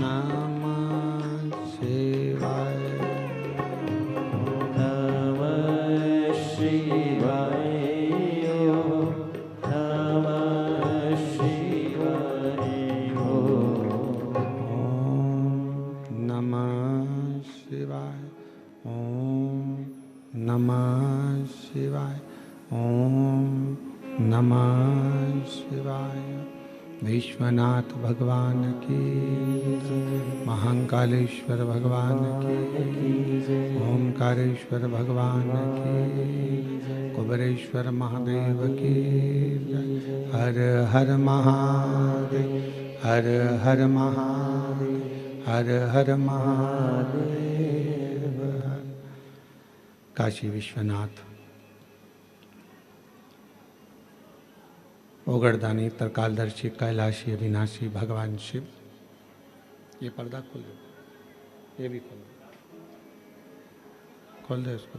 नमः शिवाय। नमः शिवाय। नमः शिवाय। ओम नमः शिवाय। ओम नमः शिवाय। ओम नमः शिवाय। विश्वनाथ भगवान की, महाकालेश्वर भगवान की, ओमकारेश्वर भगवान की, कुबेरेश्वर महादेव की। हर हर महादेव, हर हर महादेव, हर हर महादेव। काशी विश्वनाथ, ओगरदानी, त्रिकालदर्शी, कैलाशी, अविनाशी भगवान शिव। ये पर्दा खोल दो, ये भी खोल दो, खोल दो इसको,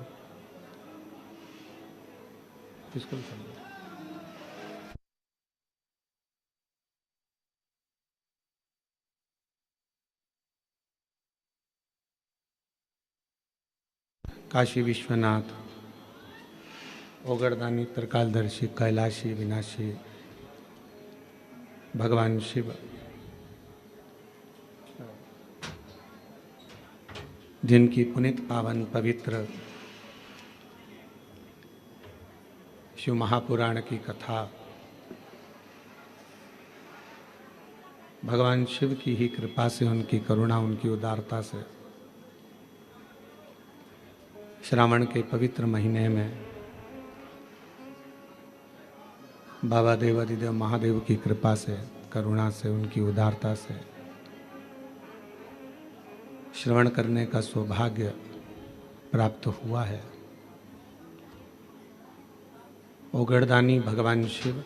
इसको भी खोल दो। काशी विश्वनाथ, ओगरदानी, त्रिकालदर्शी, कैलाशी, अविनाशी भगवान शिव, जिनकी पुनित पावन पवित्र शिव महापुराण की कथा भगवान शिव की ही कृपा से, उनकी करुणा, उनकी उदारता से श्रावण के पवित्र महीने में बाबा देवादिदेव महादेव की कृपा से, करुणा से, उनकी उदारता से श्रवण करने का सौभाग्य प्राप्त हुआ है। ओगरदानी भगवान शिव,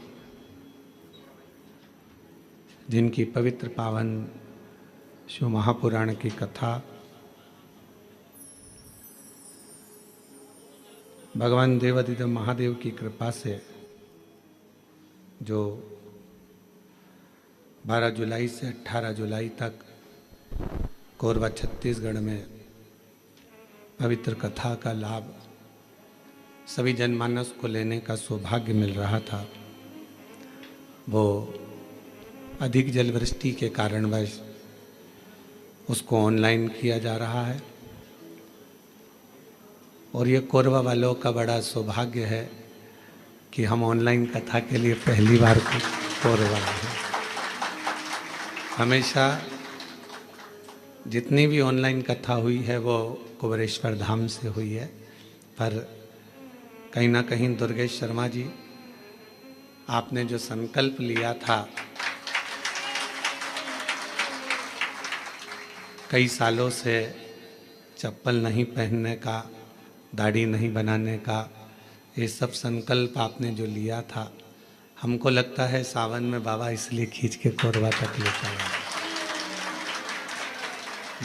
जिनकी पवित्र पावन शिव महापुराण की कथा भगवान देवादिदेव महादेव की कृपा से जो 12 जुलाई से 18 जुलाई तक कोरबा छत्तीसगढ़ में पवित्र कथा का लाभ सभी जनमानस को लेने का सौभाग्य मिल रहा था, वो अधिक जलवृष्टि के कारणवश उसको ऑनलाइन किया जा रहा है। और ये कोरबा वालों का बड़ा सौभाग्य है कि हम ऑनलाइन कथा के लिए पहली बार कोरबा हैं। हमेशा जितनी भी ऑनलाइन कथा हुई है वो कुबेरेश्वर धाम से हुई है, पर कहीं ना कहीं दुर्गेश शर्मा जी, आपने जो संकल्प लिया था कई सालों से चप्पल नहीं पहनने का, दाढ़ी नहीं बनाने का, ये सब संकल्प आपने जो लिया था, हमको लगता है सावन में बाबा इसलिए खींच के कोरबा तक लेकर आए,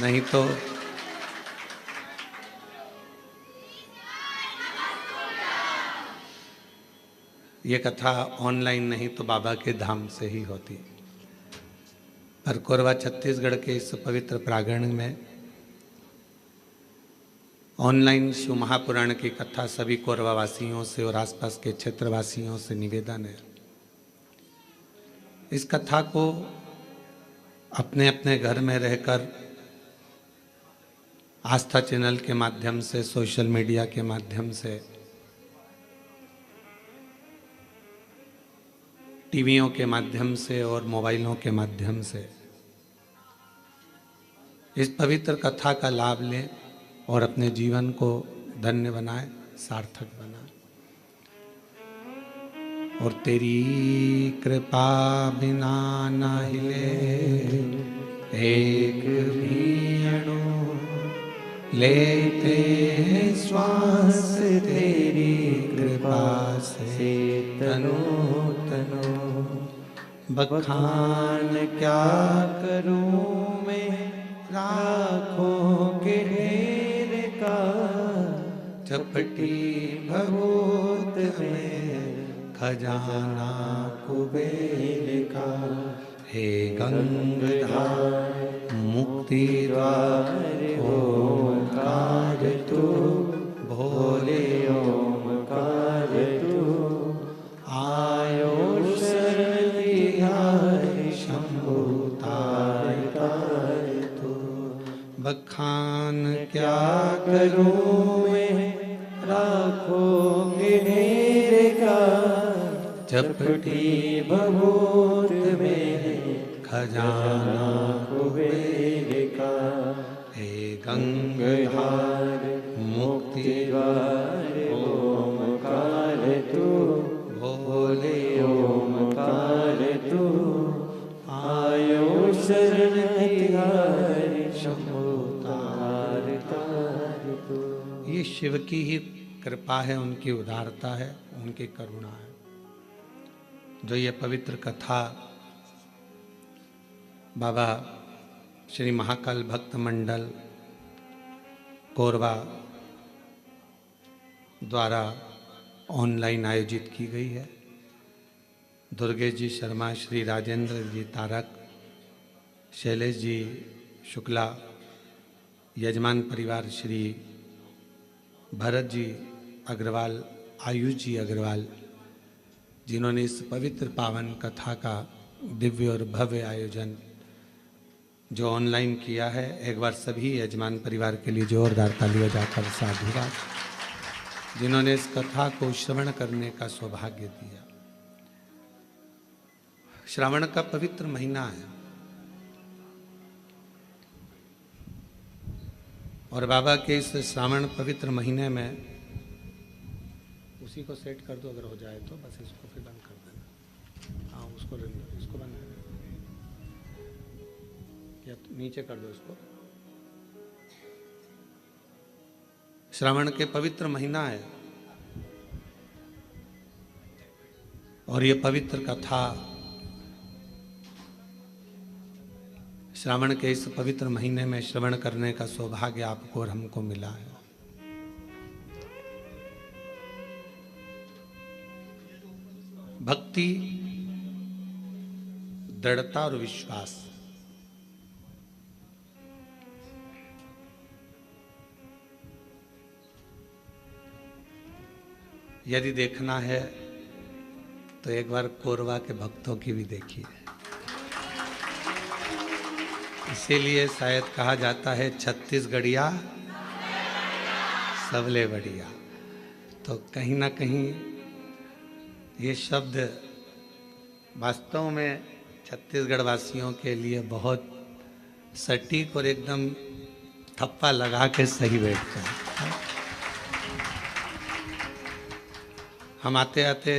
नहीं तो ये कथा ऑनलाइन नहीं तो बाबा के धाम से ही होती। पर कोरबा छत्तीसगढ़ के इस पवित्र प्रांगण में ऑनलाइन शिव महापुराण की कथा सभी कोरबा वासियों से और आसपास के क्षेत्रवासियों से निवेदन है, इस कथा को अपने अपने घर में रहकर आस्था चैनल के माध्यम से, सोशल मीडिया के माध्यम से, टीवियों के माध्यम से और मोबाइलों के माध्यम से इस पवित्र कथा का लाभ लें और अपने जीवन को धन्य बनाए, सार्थक बनाए। और तेरी कृपा बिना न हिले एक भी अणु, लेते श्वास तेरी कृपा से तनो तनो। बखान क्या करूं मैं लाखों के ढेर का, चपटी भगोत में खजाना कुबेर का। हे गंगाधर मुक्ति द्वार ओंकार तू, भोले ओंकार तू, आयो शरण तिहारी शंभु तार तार तू। बखान क्या करूं मैं राखों मेरे का, चपटी भभूत में खजाना कुबेर का। हे गंगाधार मुक्ति द्वार ओंकार तू, भोले ओंकार तू, आयो शरण तिहारी शंभु तार तार तू। ये शिव की ही कृपा है, उनकी उदारता है, उनकी करुणा है, जो ये पवित्र कथा बाबा श्री महाकाल भक्त मंडल कोरबा द्वारा ऑनलाइन आयोजित की गई है। दुर्गेश जी शर्मा, श्री राजेंद्र जी तारक, शैलेश जी शुक्ला, यजमान परिवार श्री भरत जी अग्रवाल, आयुष जी अग्रवाल, जिन्होंने इस पवित्र पावन कथा का दिव्य और भव्य आयोजन जो ऑनलाइन किया है। एक बार सभी यजमान परिवार के लिए जोरदार तालियां जाकर साधुवाद, जिन्होंने इस कथा को श्रवण करने का सौभाग्य दिया। श्रावण का पवित्र महीना है और बाबा के इस श्रावण पवित्र महीने में उसी को सेट कर दो, अगर हो जाए तो बस इसको फिर बंद कर देना। हाँ, उसको बंद कर या तो नीचे कर दो इसको। श्रावण के पवित्र महीना है और ये पवित्र कथा श्रावण के इस पवित्र महीने में श्रवण करने का सौभाग्य आपको और हमको मिला है। भक्ति, दृढ़ता और विश्वास, यदि देखना है तो एक बार कोरबा के भक्तों की भी देखिए। इसीलिए शायद कहा जाता है छत्तीसगढ़िया सबले बढ़िया। तो कहीं ना कहीं ये शब्द वास्तव में छत्तीसगढ़ वासियों के लिए बहुत सटीक और एकदम थप्पा लगा के सही बैठता है। हम आते आते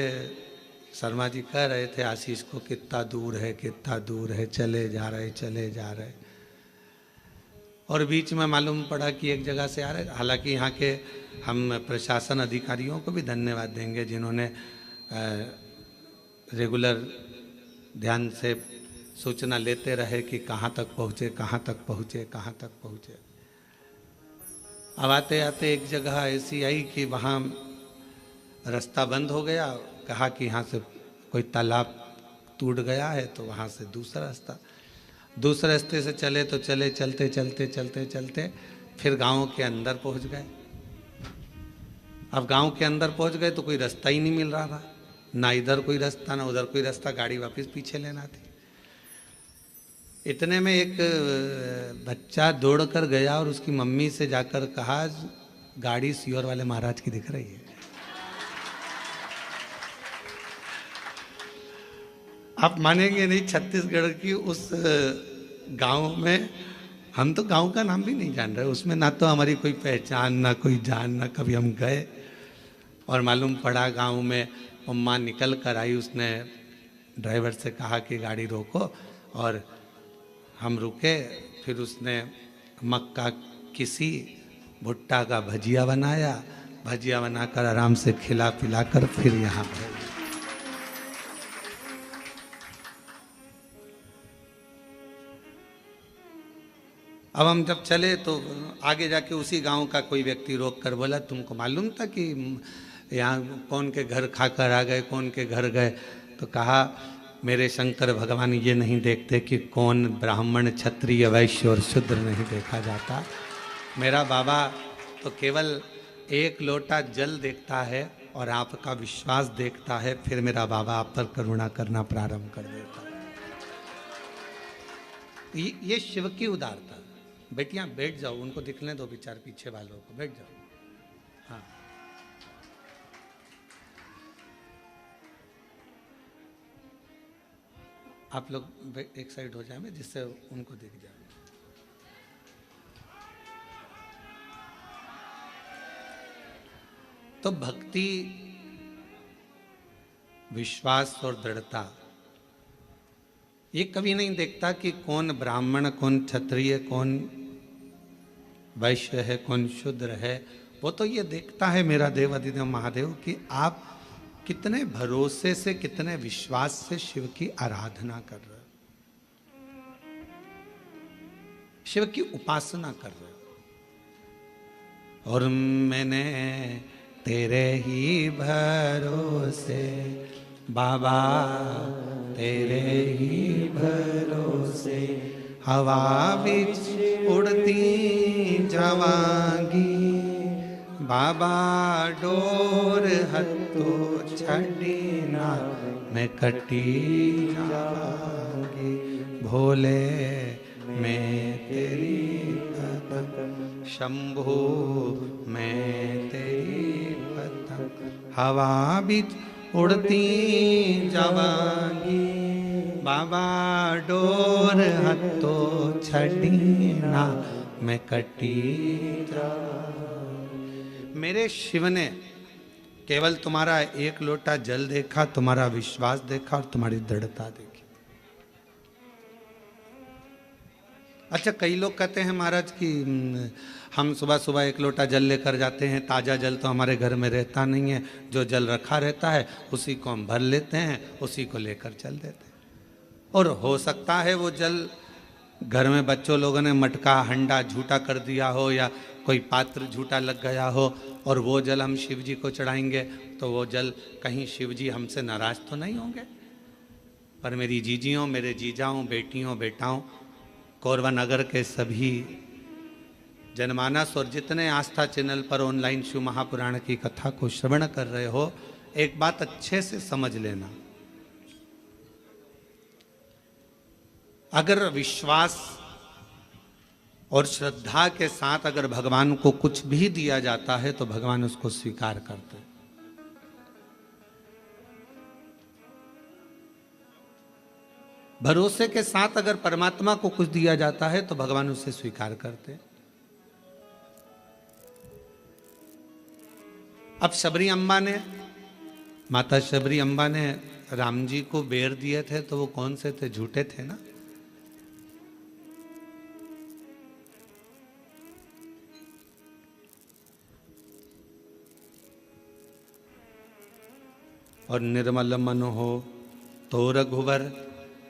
शर्मा जी कह रहे थे आशीष को, कितना दूर है, चले जा रहे। और बीच में मालूम पड़ा कि एक जगह से आ रहे। हालांकि यहाँ के हम प्रशासन अधिकारियों को भी धन्यवाद देंगे, जिन्होंने रेगुलर ध्यान से सूचना लेते रहे कि कहाँ तक पहुँचे। अब आते आते एक जगह ऐसी आई कि वहाँ रास्ता बंद हो गया। कहा कि यहाँ से कोई तालाब टूट गया है, तो वहाँ से दूसरे रास्ते से चले तो चलते फिर गांव के अंदर पहुँच गए। अब गांव के अंदर पहुँच गए तो कोई रास्ता ही नहीं मिल रहा था, ना इधर कोई रास्ता ना उधर कोई रास्ता, गाड़ी वापस पीछे लेना थी। इतने में एक बच्चा दौड़ कर गया और उसकी मम्मी से जाकर कहा, गाड़ी सियोर वाले महाराज की दिख रही है। आप मानेंगे नहीं, छत्तीसगढ़ की उस गांव में, हम तो गांव का नाम भी नहीं जान रहे, उसमें ना तो हमारी कोई पहचान, ना कोई जान, ना कभी हम गए। और मालूम पड़ा गांव में अम्मा निकल कर आई, उसने ड्राइवर से कहा कि गाड़ी रोको, और हम रुके। फिर उसने मक्का किसी भुट्टा का भजिया बनाकर आराम से खिला पिला कर फिर यहाँ पर। अब हम जब चले तो आगे जाके उसी गांव का कोई व्यक्ति रोक कर बोला, तुमको मालूम था कि यहाँ कौन के घर खाकर आ गए, कौन के घर गए? तो कहा मेरे शंकर भगवान ये नहीं देखते कि कौन ब्राह्मण, क्षत्रिय, वैश्य और शूद्र नहीं देखा जाता। मेरा बाबा तो केवल एक लोटा जल देखता है और आपका विश्वास देखता है, फिर मेरा बाबा आप पर करुणा करना प्रारंभ कर देता है। ये शिव की उदारता। बेटियां बैठ जाओ, उनको दिखने दो विचार पीछे वालों को, बैठ जाओ। हाँ, आप लोग एक साइड हो जाए जिससे उनको दिख जाए। तो भक्ति, विश्वास और दृढ़ता, ये कभी नहीं देखता कि कौन ब्राह्मण, कौन क्षत्रिय, कौन वैश्य है, कौन शूद्र है। वो तो ये देखता है मेरा देव अधिदेव महादेव कि आप कितने भरोसे से, कितने विश्वास से शिव की आराधना कर रहे हो, शिव की उपासना कर रहे हो। और मैंने तेरे ही भरोसे बाबा, तेरे ही भरोसे हवा बिच उड़ती जावांगी बाबा, डोर हत्तो छड़ी ना मैं कटी जावांगी। भोले मैं तेरी पतंग, शंभो मैं तेरी पतंग, हवा बिच उड़ती जावांगी बाबा, डोर हत्तो छड़ी ना मैं कटी जावांगी। मेरे शिव ने केवल तुम्हारा एक लोटा जल देखा, तुम्हारा विश्वास देखा और तुम्हारी दृढ़ता देखी। अच्छा, कई लोग कहते हैं महाराज कि हम सुबह सुबह एक लोटा जल लेकर जाते हैं, ताज़ा जल तो हमारे घर में रहता नहीं है, जो जल रखा रहता है उसी को हम भर लेते हैं, उसी को लेकर चल देते हैं। और हो सकता है वो जल घर में बच्चों लोगों ने मटका, हंडा झूठा कर दिया हो, या कोई पात्र झूठा लग गया हो, और वो जल हम शिव जी को चढ़ाएंगे तो वो जल कहीं शिव जी हमसे नाराज तो नहीं होंगे। पर मेरी जीजियों, मेरे जीजाओं, बेटियों, बेटाओं, कोरबा नगर के सभी जनमानस और जितने आस्था चैनल पर ऑनलाइन शिव महापुराण की कथा को श्रवण कर रहे हो, एक बात अच्छे से समझ लेना। अगर विश्वास और श्रद्धा के साथ अगर भगवान को कुछ भी दिया जाता है तो भगवान उसको स्वीकार करते हैं। भरोसे के साथ अगर परमात्मा को कुछ दिया जाता है तो भगवान उसे स्वीकार करते हैं। अब शबरी अम्बा ने, माता शबरी अम्बा ने राम जी को बेर दिए थे तो वो कौन से थे? झूठे थे ना। और निर्मल मन हो तो रघुवर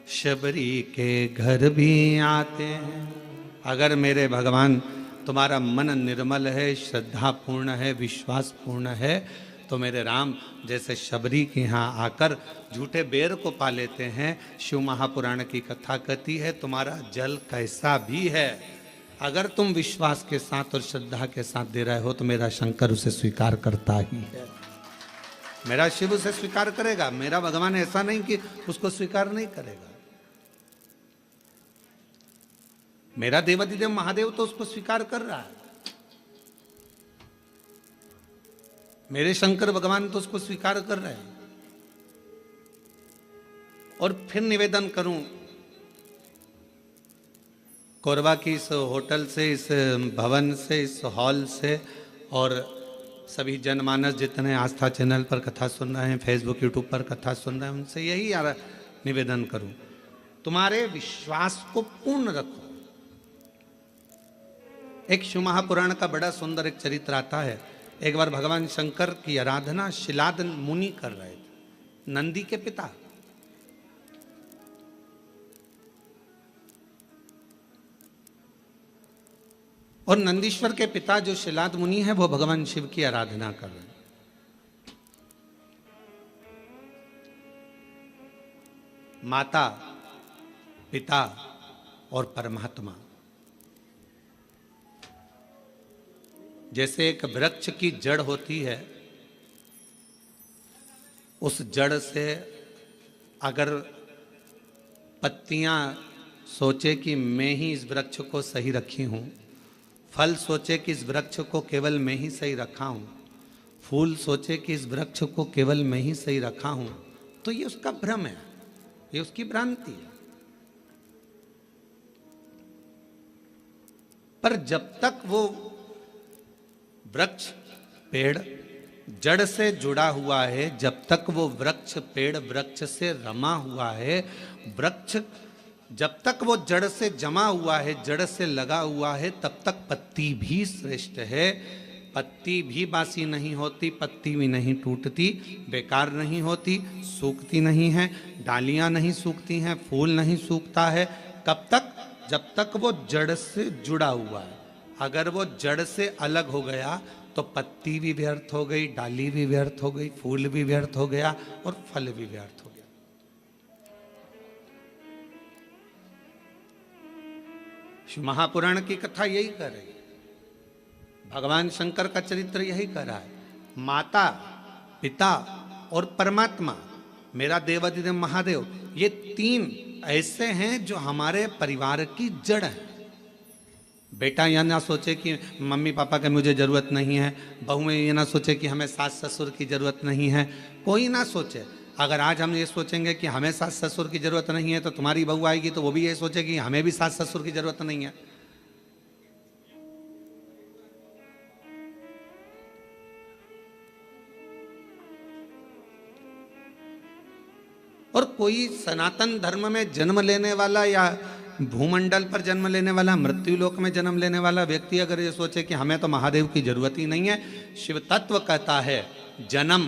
शबरी के घर भी आते हैं। अगर मेरे भगवान तुम्हारा मन निर्मल है, श्रद्धापूर्ण है, विश्वासपूर्ण है, तो मेरे राम जैसे शबरी के यहाँ आकर झूठे बेर को पा लेते हैं। शिव महापुराण की कथा कहती है तुम्हारा जल कैसा भी है, अगर तुम विश्वास के साथ और श्रद्धा के साथ दे रहे हो तो मेरा शंकर उसे स्वीकार करता ही है। मेरा शिव उसे स्वीकार करेगा। मेरा भगवान ऐसा नहीं कि उसको स्वीकार नहीं करेगा। मेरा देवाधिदेव महादेव तो उसको स्वीकार कर रहा है। मेरे शंकर भगवान तो उसको स्वीकार कर रहे हैं। और फिर निवेदन करूं, कोरबा की इस होटल से, इस भवन से, इस हॉल से, और सभी जनमानस जितने आस्था चैनल पर कथा सुन रहे हैं, फेसबुक यूट्यूब पर कथा सुन रहे हैं, उनसे यही निवेदन करूं, तुम्हारे विश्वास को पूर्ण रखो। एक शिव महापुराण का बड़ा सुंदर एक चरित्र आता है। एक बार भगवान शंकर की आराधना शिलाद मुनि कर रहे थे, नंदी के पिता। और नंदीश्वर के पिता जो शिलाद मुनि है वो भगवान शिव की आराधना कर रहे हैं। माता, पिता और परमात्मा। जैसे एक वृक्ष की जड़ होती है, उस जड़ से अगर पत्तियां सोचे कि मैं ही इस वृक्ष को सही रखी हूं, फल सोचे कि इस वृक्ष को केवल मैं ही सही रखा हूं, फूल सोचे कि इस वृक्ष को केवल मैं ही सही रखा हूं, तो ये उसका भ्रम है, ये उसकी भ्रांति है। पर जब तक वो वृक्ष पेड़ जड़ से जुड़ा हुआ है, जब तक वो वृक्ष पेड़ वृक्ष से रमा हुआ है, वृक्ष जब तक वो जड़ से जमा हुआ है, जड़ से लगा हुआ है, तब तक पत्ती भी श्रेष्ठ है। पत्ती भी बासी नहीं होती, पत्ती भी नहीं टूटती, बेकार नहीं होती, सूखती नहीं है, डालियां नहीं सूखती हैं, फूल नहीं सूखता है। कब तक? जब तक वो जड़ से जुड़ा हुआ है। अगर वो जड़ से अलग हो गया तो पत्ती भी व्यर्थ हो गई, डाली भी व्यर्थ हो गई, फूल भी व्यर्थ हो गया और फल भी व्यर्थ हो गया। शिव महापुराण की कथा यही कर रही है, भगवान शंकर का चरित्र यही कर रहा है। माता, पिता और परमात्मा, मेरा देवाधिदेव महादेव, ये तीन ऐसे हैं जो हमारे परिवार की जड़ है। बेटा यह ना सोचे कि मम्मी पापा की मुझे ज़रूरत नहीं है, बहू में ये ना सोचे कि हमें सास ससुर की ज़रूरत नहीं है, कोई ना सोचे। अगर आज हम ये सोचेंगे कि हमें सास ससुर की ज़रूरत नहीं है, तो तुम्हारी बहू आएगी तो वो भी ये सोचेगी हमें भी सास ससुर की ज़रूरत नहीं है। और कोई सनातन धर्म में जन्म लेने वाला या भूमंडल पर जन्म लेने वाला, मृत्यु लोक में जन्म लेने वाला व्यक्ति अगर ये सोचे कि हमें तो महादेव की जरूरत ही नहीं है, शिव तत्व कहता है जन्म,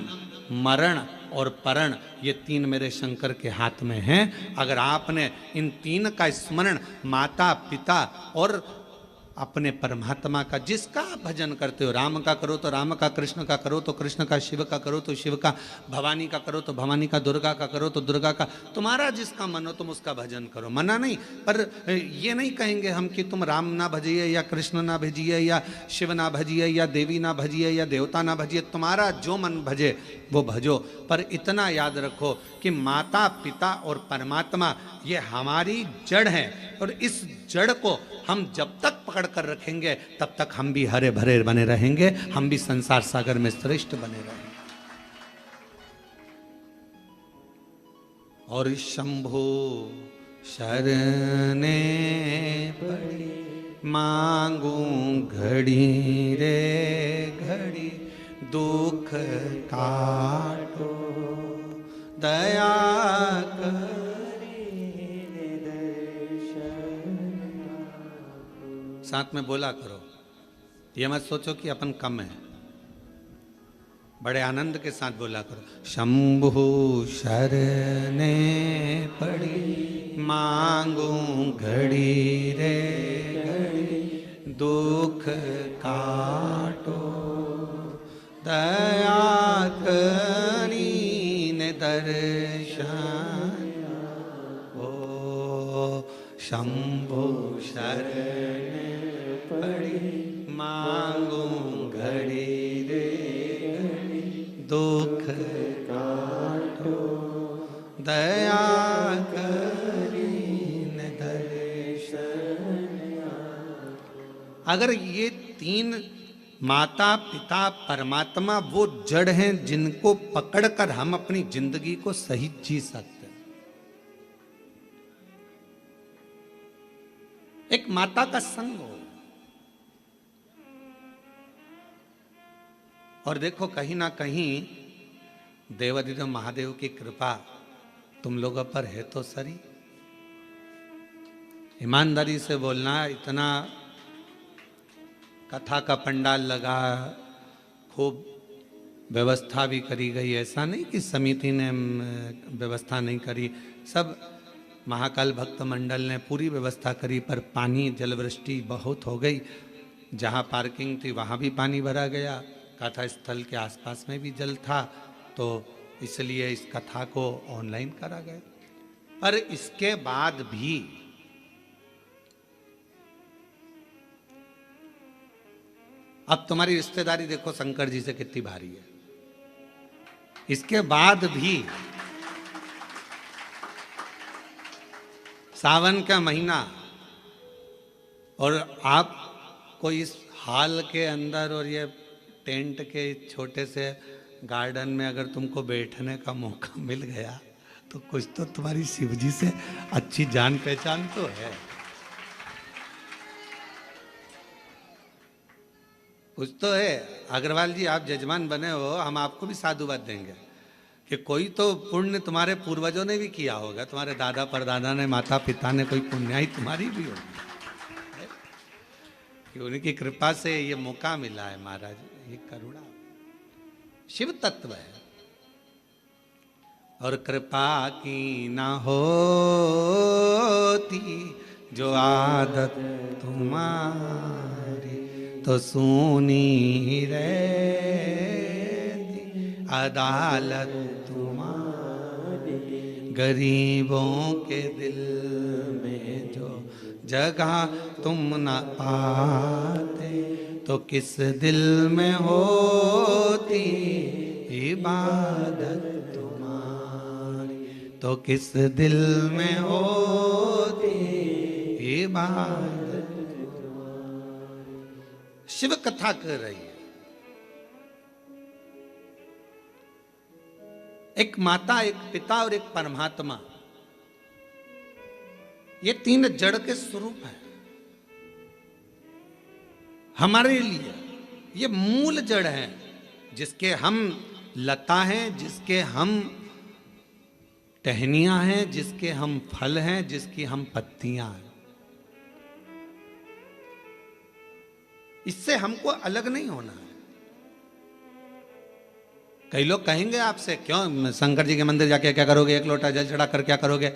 मरण और परण ये तीन मेरे शंकर के हाथ में हैं। अगर आपने इन तीन का स्मरण माता, पिता और अपने परमात्मा का, जिसका आप भजन करते हो, राम का करो तो राम का, कृष्ण का करो तो कृष्ण का, शिव का करो तो शिव का, भवानी का करो तो भवानी का, दुर्गा का करो तो दुर्गा का, तुम्हारा जिसका मन हो तुम उसका भजन करो। मना नहीं, पर ये नहीं कहेंगे हम कि तुम राम ना भजिए या कृष्ण ना भजिए या शिव ना भजिए या देवी ना भजिए या देवता ना भजिए, तुम्हारा जो मन भजे वो भजो। पर इतना याद रखो कि माता, पिता और परमात्मा ये हमारी जड़ है, और इस जड़ को हम जब तक पकड़ कर रखेंगे तब तक हम भी हरे भरे बने रहेंगे, हम भी संसार सागर में श्रेष्ठ बने रहेंगे। और शंभो शरणे पड़ी मांगू घड़ी रे घड़ी, दुख काटो दया साथ में बोला करो। ये मत सोचो कि अपन कम है, बड़े आनंद के साथ बोला करो। शंभु शरणे पड़ी मांगू घड़ी रे घड़ी, दुख काटो दया करीन दर्शन। ओ शंभु शरण पड़ी मांगू घड़ी रे घड़ी, दुख काटो दया करीन दर्शन। अगर ये तीन माता, पिता, परमात्मा वो जड़ हैं जिनको पकड़कर हम अपनी जिंदगी को सही जी सकते हैं। एक माता का संग हो, और देखो कहीं ना कहीं देवाधिदेव महादेव की कृपा तुम लोगों पर है तो सरी। ईमानदारी से बोलना, इतना कथा का पंडाल लगा, खूब व्यवस्था भी करी गई, ऐसा नहीं कि समिति ने व्यवस्था नहीं करी, सब महाकाल भक्त मंडल ने पूरी व्यवस्था करी। पर पानी, जलवृष्टि बहुत हो गई, जहाँ पार्किंग थी वहाँ भी पानी भरा गया, कथा स्थल के आसपास में भी जल था, तो इसलिए इस कथा को ऑनलाइन करा गया। पर इसके बाद भी अब तुम्हारी रिश्तेदारी देखो शंकर जी से कितनी भारी है, इसके बाद भी सावन का महीना और आपको इस हाल के अंदर और ये टेंट के छोटे से गार्डन में अगर तुमको बैठने का मौका मिल गया तो कुछ तो तुम्हारी शिव जी से अच्छी जान पहचान तो है, कुछ तो है। अग्रवाल जी आप जजमान बने हो, हम आपको भी साधुवाद देंगे कि कोई तो पुण्य तुम्हारे पूर्वजों ने भी किया होगा, तुम्हारे दादा परदादा ने, माता पिता ने, कोई पुण्याई तुम्हारी भी होगी कि उनकी कृपा से ये मौका मिला है। महाराज ये करुणा शिव तत्व है। और कृपा की ना होती जो आदत तुम्हारी तो सुनी रहती अदालत तुम्हारी। गरीबों के दिल में जो जगह तुम न पाते तो किस दिल में होती इबादत तुम्हारी, तो किस दिल में होती इबादत तुम्हारी। शिव कथा कर रही है। एक माता, एक पिता और एक परमात्मा, ये तीन जड़ के स्वरूप है हमारे लिए। ये मूल जड़ है जिसके हम लता हैं, जिसके हम टहनियां हैं, जिसके हम फल हैं, जिसकी हम पत्तियां हैं। इससे हमको अलग नहीं होना है। कई लोग कहेंगे आपसे, क्यों शंकर जी के मंदिर जाके क्या करोगे, एक लोटा जल चढ़ा कर क्या करोगे,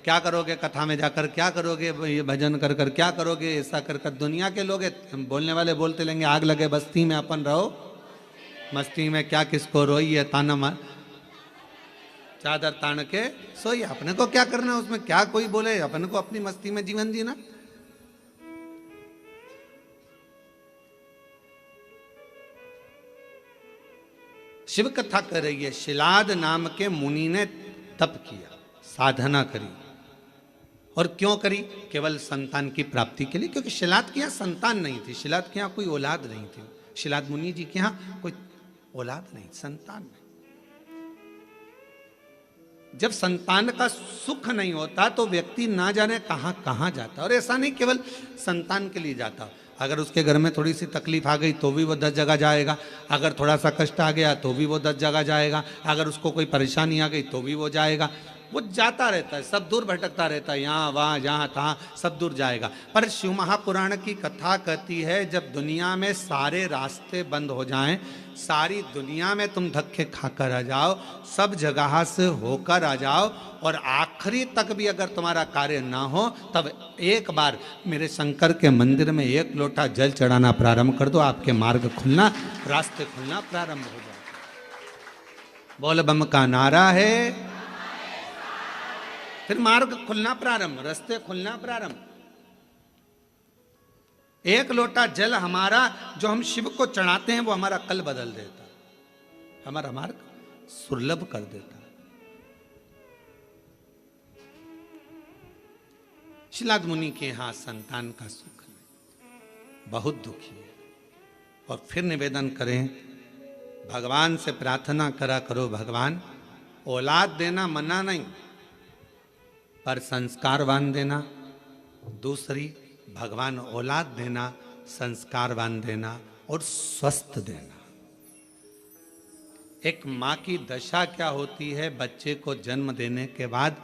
क्या करोगे कथा में जाकर, क्या करोगे ये भजन कर कर, क्या करोगे ऐसा कर कर। दुनिया के लोग बोलने वाले बोलते लेंगे, आग लगे बस्ती में अपन रहो मस्ती में, क्या किसको रोई है ताना मार चादर तान के सोई। अपने को क्या करना है उसमें, क्या कोई बोले, अपने को अपनी मस्ती में जीवन जीना। शिव कथा कर रही है। शिलाद नाम के मुनि ने तप किया, साधना करी। और क्यों करी? केवल संतान की प्राप्ति के लिए, क्योंकि शिलाद के यहाँ संतान नहीं थी, शिलाद के यहाँ कोई औलाद नहीं थी, शिलाद मुनि जी के यहाँ कोई औलाद नहीं, संतान नहीं। जब संतान का सुख नहीं होता तो व्यक्ति ना जाने कहां कहां जाता। और ऐसा नहीं केवल संतान के लिए जाता, अगर उसके घर में थोड़ी सी तकलीफ आ गई तो भी वो 10 जगह जाएगा, अगर थोड़ा सा कष्ट आ गया तो भी वो 10 जगह जाएगा, अगर उसको कोई परेशानी आ गई तो भी वो जाएगा। वो जाता रहता है, सब दूर भटकता रहता है, यहाँ वहाँ जहाँ तहाँ सब दूर जाएगा। पर शिव महापुराण की कथा कहती है, जब दुनिया में सारे रास्ते बंद हो जाएं, सारी दुनिया में तुम धक्के खाकर आ जाओ, सब जगह से होकर आ जाओ, और आखिरी तक भी अगर तुम्हारा कार्य ना हो, तब एक बार मेरे शंकर के मंदिर में एक लोटा जल चढ़ाना प्रारंभ कर दो, आपके मार्ग खुलना, रास्ते खुलना प्रारंभ हो जाए। बोल बम का नारा है, फिर मार्ग खुलना प्रारंभ, रास्ते खुलना प्रारंभ। एक लोटा जल हमारा जो हम शिव को चढ़ाते हैं वो हमारा कल बदल देता है, हमारा मार्ग सुलभ कर देता है। शिलाद मुनि के यहां संतान का सुख नहीं, बहुत दुखी है। और फिर निवेदन करें, भगवान से प्रार्थना करा करो, भगवान औलाद देना मना नहीं, पर संस्कारवान देना। दूसरी, भगवान औलाद देना, संस्कारवान देना और स्वस्थ देना। एक माँ की दशा क्या होती है, बच्चे को जन्म देने के बाद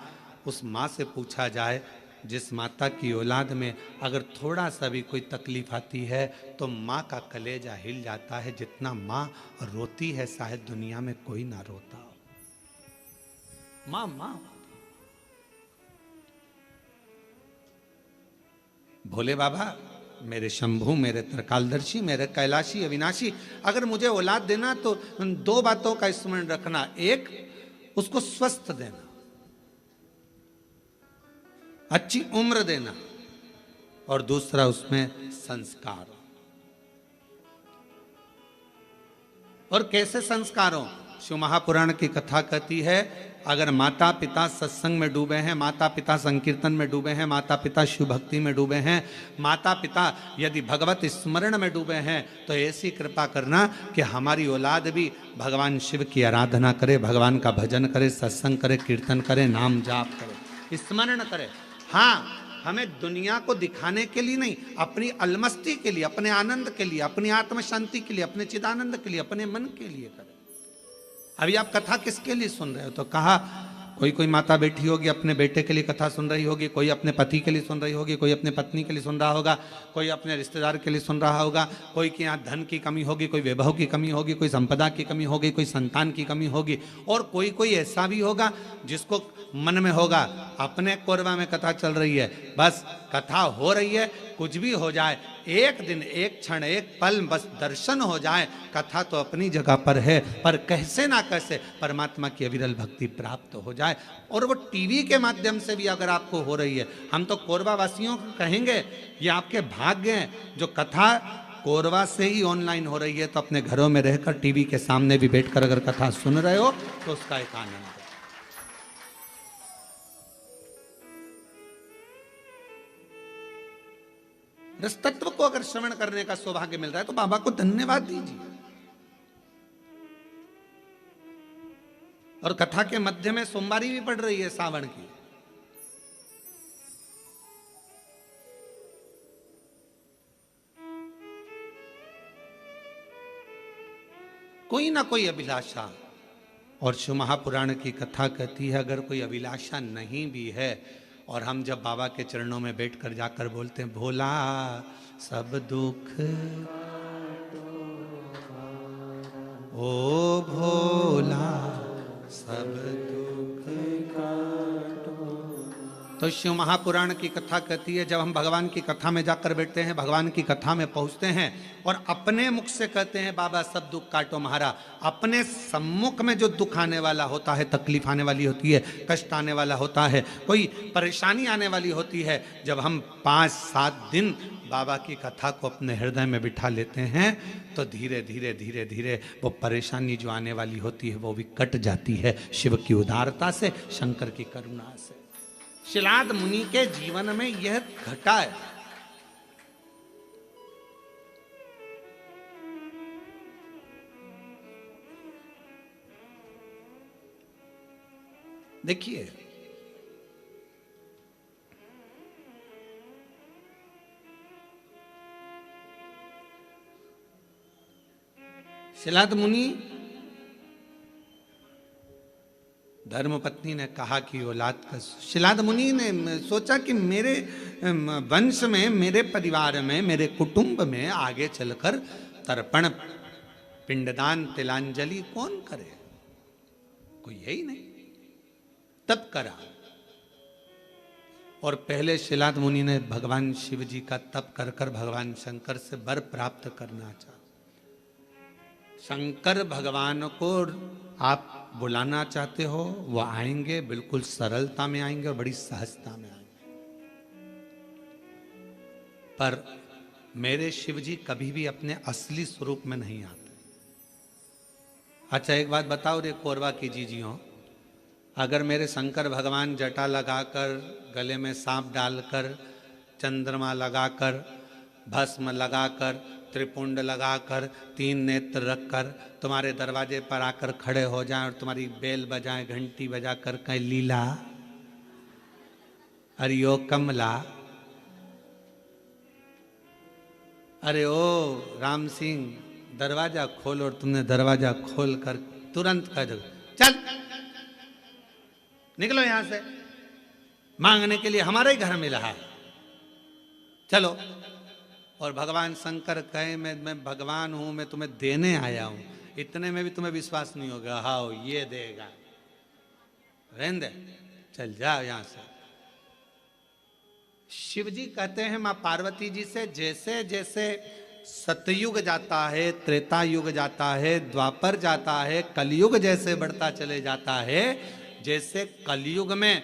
उस माँ से पूछा जाए, जिस माता की औलाद में अगर थोड़ा सा भी कोई तकलीफ आती है तो माँ का कलेजा हिल जाता है। जितना माँ रोती है शायद दुनिया में कोई ना रोता हो। माँ माँ भोले बाबा, मेरे शंभू, मेरे त्रिकालदर्शी, मेरे कैलाशी अविनाशी, अगर मुझे औलाद देना तो 2 बातों का स्मरण रखना। एक, उसको स्वस्थ देना, अच्छी उम्र देना, और दूसरा उसमें संस्कार। और कैसे संस्कार हो? शिव महापुराण की कथा कहती है, अगर माता पिता सत्संग में डूबे हैं, माता पिता संकीर्तन में डूबे हैं, माता पिता शिव भक्ति में डूबे हैं, माता पिता यदि भगवत स्मरण में डूबे हैं, तो ऐसी कृपा करना कि हमारी औलाद भी भगवान शिव की आराधना करे, भगवान का भजन करे, सत्संग करे, कीर्तन करे, नाम जाप करे, स्मरण करे। हाँ, हमें दुनिया को दिखाने के लिए नहीं, अपनी अलमस्ती के लिए, अपने आनंद के लिए, अपनी आत्म शांति के लिए, अपने चिदानंद के लिए, अपने मन के लिए करें। अभी आप कथा किसके लिए सुन रहे हो? तो कहा कोई माता बैठी होगी अपने बेटे के लिए कथा सुन रही होगी, कोई अपने पति के लिए सुन रही होगी, कोई अपने पत्नी के लिए सुन रहा होगा, कोई अपने रिश्तेदार के लिए सुन रहा होगा, कोई के यहाँ धन की कमी होगी, कोई वैभव की कमी होगी, कोई संपदा की कमी होगी, कोई संतान की कमी होगी, और कोई ऐसा भी होगा जिसको मन में होगा अपने कोरबा में कथा चल रही है, बस कथा हो रही है, कुछ भी हो जाए, एक दिन, एक क्षण, एक पल बस दर्शन हो जाए, कथा तो अपनी जगह पर है, पर कैसे ना कैसे परमात्मा की अविरल भक्ति प्राप्त हो जाए। और वो टीवी के माध्यम से भी अगर आपको हो रही है, हम तो कोरबा वासियों को कहेंगे ये आपके भाग्य हैं जो कथा कोरबा से ही ऑनलाइन हो रही है, तो अपने घरों में रहकर टीवी के सामने भी बैठकर अगर कथा सुन रहे हो तो उसका एक आनंद है। रस तत्व को अगर श्रवण करने का सौभाग्य मिल रहा है तो बाबा को धन्यवाद दीजिए। और कथा के मध्य में सोमवारी भी पड़ रही है सावन की। कोई ना कोई अभिलाषा, और शिव महापुराण की कथा कहती है अगर कोई अभिलाषा नहीं भी है, और हम जब बाबा के चरणों में बैठकर जाकर बोलते हैं भोला सब दुख ओ भोला सब दुख काटो, तो शिव महापुराण की कथा कहती है जब हम भगवान की कथा में जाकर बैठते हैं, भगवान की कथा में पहुंचते हैं और अपने मुख से कहते हैं बाबा सब दुख काटो महारा, अपने सम्मुख में जो दुख आने वाला होता है, तकलीफ आने वाली होती है, कष्ट आने वाला होता है, कोई परेशानी आने वाली होती है, जब हम 5-7 दिन बाबा की कथा को अपने हृदय में बिठा लेते हैं तो धीरे धीरे धीरे धीरे वो परेशानी जो आने वाली होती है वो भी कट जाती है शिव की उदारता से, शंकर की करुणा से। शिलाद मुनि के जीवन में यह घटा है। देखिए शिलाद मुनि, धर्मपत्नी ने कहा कि औलाद का, शिलाद मुनि ने सोचा कि मेरे वंश में, मेरे परिवार में, मेरे कुटुंब में आगे चलकर तर्पण, पिंडदान, तिलांजलि कौन करे, कोई यही नहीं। तब करा, और पहले शिलाद मुनि ने भगवान शिव जी का तप कर कर भगवान शंकर से वर प्राप्त करना चाहा। शंकर भगवान को आप बुलाना चाहते हो, वो आएंगे, बिल्कुल सरलता में आएंगे और बड़ी सहजता में आएंगे। पर मेरे शिव जी कभी भी अपने असली स्वरूप में नहीं आते। अच्छा एक बात बताओ रे कोरबा की जीजियों, अगर मेरे शंकर भगवान जटा लगाकर, गले में सांप डालकर, चंद्रमा लगाकर, भस्म लगाकर, त्रिपुंड लगाकर, 3 नेत्र रखकर तुम्हारे दरवाजे पर आकर खड़े हो जाएं और तुम्हारी बेल बजाएं, घंटी बजाकर कहें लीला अरे ओ कमला, अरे ओ राम सिंह दरवाजा खोल, और तुमने दरवाजा खोल कर तुरंत कह दो चल निकलो यहां से, मांगने के लिए हमारे घर में रहा, चलो। और भगवान शंकर कहे मैं भगवान हूं, मैं तुम्हें देने आया हूं, इतने में भी तुम्हें विश्वास नहीं होगा, हाँ ये देगा, रहने दे, चल जाओ यहां से। शिव जी कहते हैं मां पार्वती जी से, जैसे जैसे सतयुग जाता है, त्रेता युग जाता है, द्वापर जाता है, कलयुग जैसे बढ़ता चले जाता है, जैसे कलयुग में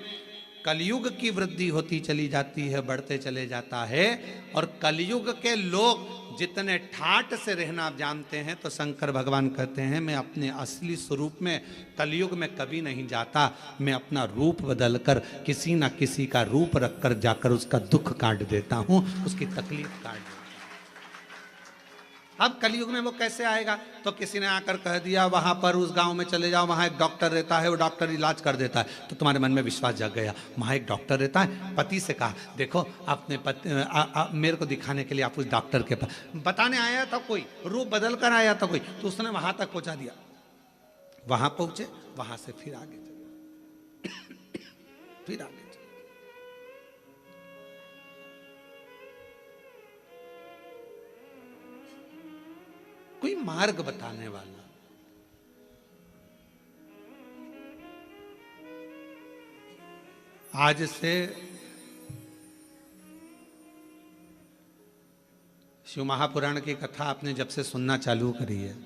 कलयुग की वृद्धि होती चली जाती है, बढ़ते चले जाता है। और कलयुग के लोग जितने ठाठ से रहना आप जानते हैं, तो शंकर भगवान कहते हैं मैं अपने असली स्वरूप में कलयुग में कभी नहीं जाता, मैं अपना रूप बदलकर किसी ना किसी का रूप रखकर जाकर उसका दुख काट देता हूं, उसकी तकलीफ काट देता हूं। अब कलयुग में वो कैसे आएगा? तो किसी ने आकर कह दिया वहां पर उस गांव में चले जाओ, वहां एक डॉक्टर रहता है, वो डॉक्टर इलाज कर देता है। तो तुम्हारे मन में विश्वास जग गया, वहां एक डॉक्टर रहता है। पति से कहा देखो अपने मेरे को दिखाने के लिए आप उस डॉक्टर के पास, बताने आया था कोई, रूप बदल कर आया था कोई, तो उसने वहां तक पहुंचा दिया। वहां पहुंचे, वहां से फिर आगे चले, फिर आगे चले। कोई मार्ग बताने वाला। आज से शिव महापुराण की कथा आपने जब से सुनना चालू करी है,